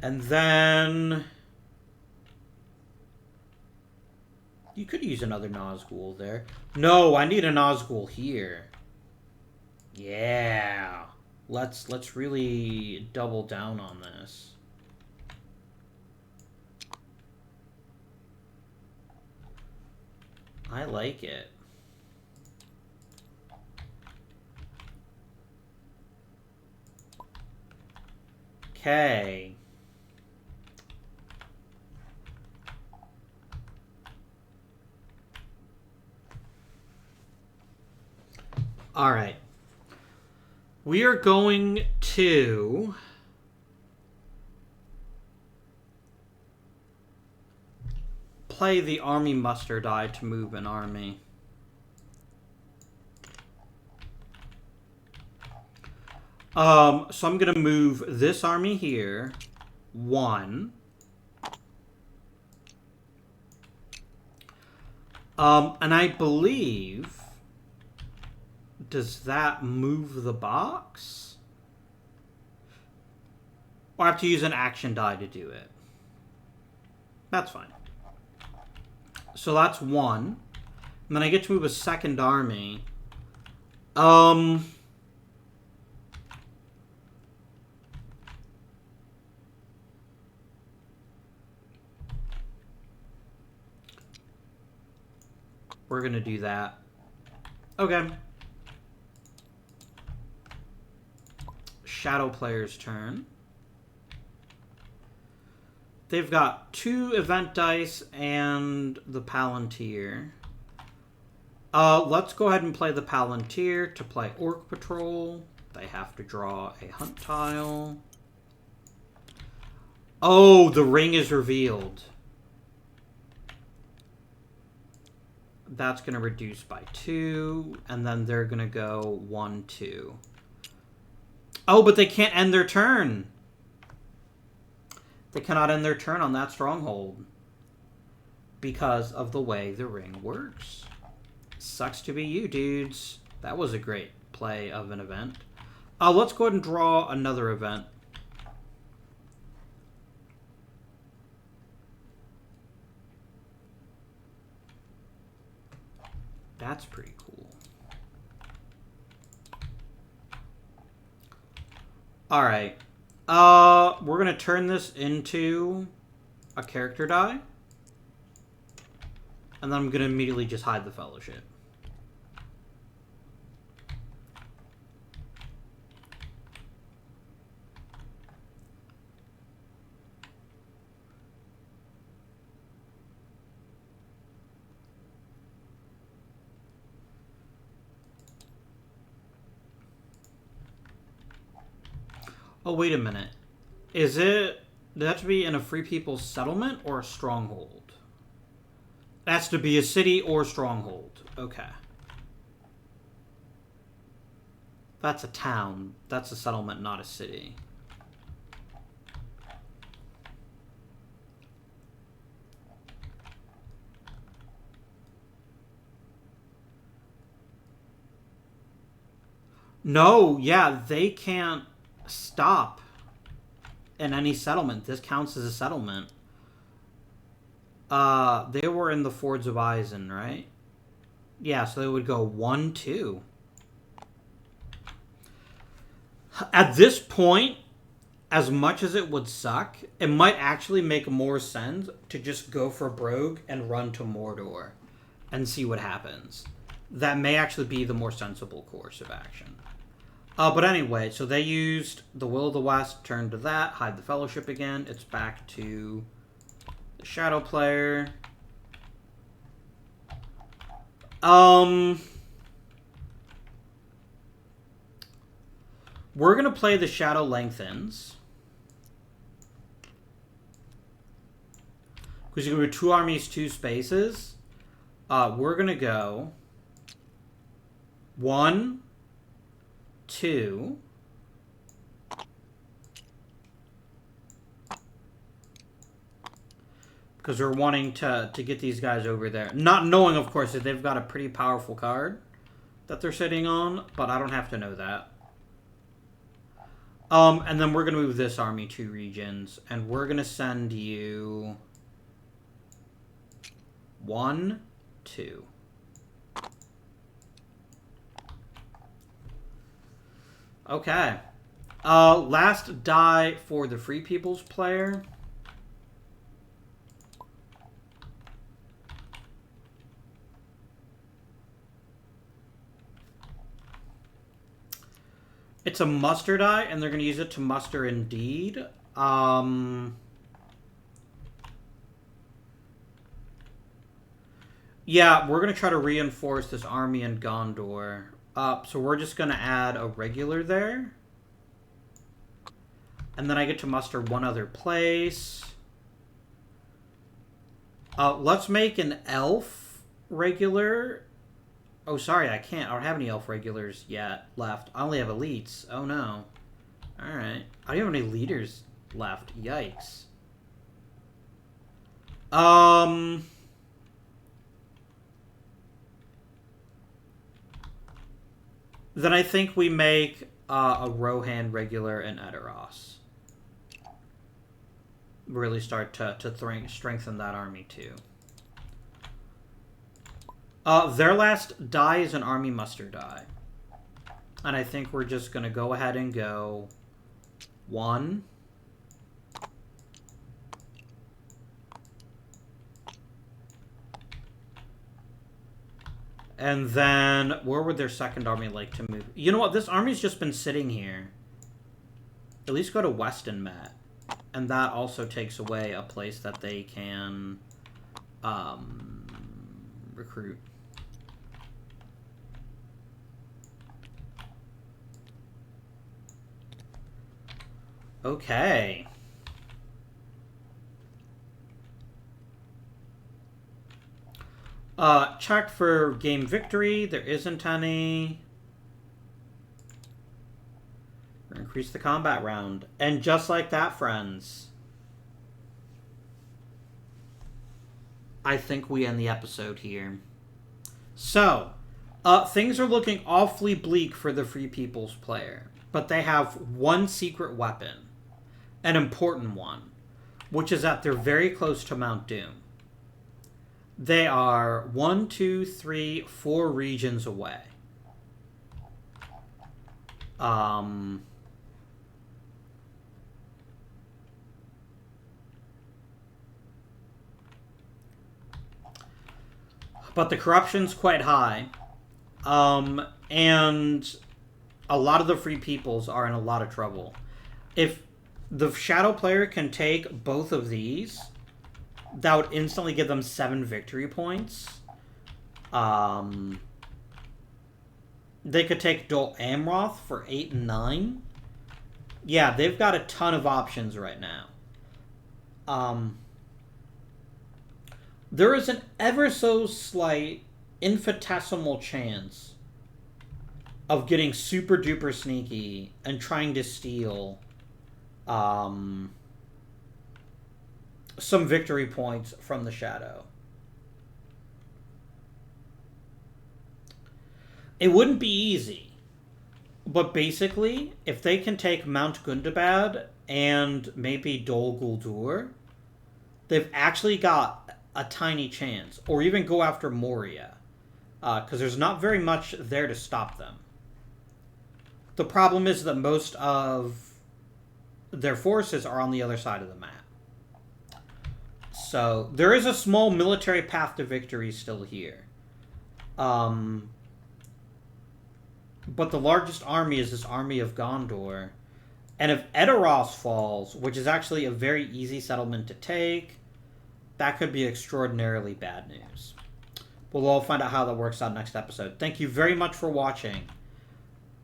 And then... You could use another Nazgul there. No, I need a Nazgul here. Yeah. Let's really double down on this. I like it. Okay. All right. We are going to play the army muster die to move an army. So I'm going to move this army here. 1. And I believe... Does that move the box? Or I have to use an action die to do it? That's fine. So that's 1. And then I get to move a second army. We're going to do that. Okay. Shadow player's turn. They've got 2 event dice and the Palantir. Let's go ahead and play the Palantir to play Orc Patrol. They have to draw a hunt tile. Oh, the ring is revealed. That's going to reduce by 2, and then they're going to go 1, 2. Oh, but they can't end their turn. They cannot end their turn on that stronghold because of the way the ring works. Sucks to be you, dudes. That was a great play of an event. Let's go ahead and draw another event. That's pretty cool. Alright. We're gonna turn this into a character die. And then I'm gonna immediately just hide the fellowship. Oh, wait a minute. Does it have to be in a Free People's settlement or a stronghold? It has to be a city or stronghold. Okay. That's a town. That's a settlement, not a city. No, yeah, they can't stop in any settlement. This counts as a settlement. They were in the Fords of Isen, right? Yeah, so they would go 1, 2. At this point, as much as it would suck, it might actually make more sense to just go for Brogue and run to Mordor and see what happens. That may actually be the more sensible course of action. But anyway, so they used the Will of the West, turn to that, hide the Fellowship again. It's back to the Shadow player. We're going to play the Shadow Lengthens. Because you're going to do 2 armies, 2 spaces. We're going to go 1, 2. Because we're wanting to get these guys over there. Not knowing, of course, that they've got a pretty powerful card that they're sitting on. But I don't have to know that. And then we're going to move this army 2 regions. And we're going to send you 1, 2. Okay. Last die for the Free People's player. It's a muster die, and they're going to use it to muster indeed. Yeah, we're going to try to reinforce this army in Gondor. So we're just going to add a regular there. And then I get to muster 1 other place. Let's make an elf regular. Oh, sorry, I can't. I don't have any elf regulars yet left. I only have elites. Oh, no. Alright. I don't have any leaders left. Yikes. Then I think we make a Rohan regular in Edoras. Really start to strengthen that army, too. Their last die is an army muster die. And I think we're just going to go ahead and go 1. And then, where would their second army like to move? You know what? This army's just been sitting here. At least go to Weston, Matt. And that also takes away a place that they can recruit. Okay. Check for game victory. There isn't any. Increase the combat round. And just like that, friends, I think we end the episode here. So, things are looking awfully bleak for the Free People's player. But they have one secret weapon. An important one. Which is that they're very close to Mount Doom. They are 1, 2, 3, 4 regions away. but the corruption's quite high. And a lot of the free peoples are in a lot of trouble. If the shadow player can take both of these, that would instantly give them 7 victory points. They could take Dol Amroth for 8 and 9. Yeah, they've got a ton of options right now. There is an ever so slight infinitesimal chance of getting super duper sneaky and trying to steal some victory points from the shadow. It wouldn't be easy, but basically, if they can take Mount Gundabad and maybe Dol Guldur, they've actually got a tiny chance. Or even go after Moria, because there's not very much there to stop them. The problem is that most of their forces are on the other side of the map. So, there is a small military path to victory still here. But the largest army is this army of Gondor. And if Edoras falls, which is actually a very easy settlement to take, that could be extraordinarily bad news. We'll all find out how that works out next episode. Thank you very much for watching.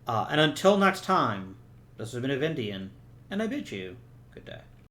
And until next time, this has been Avindian, and I bid you good day.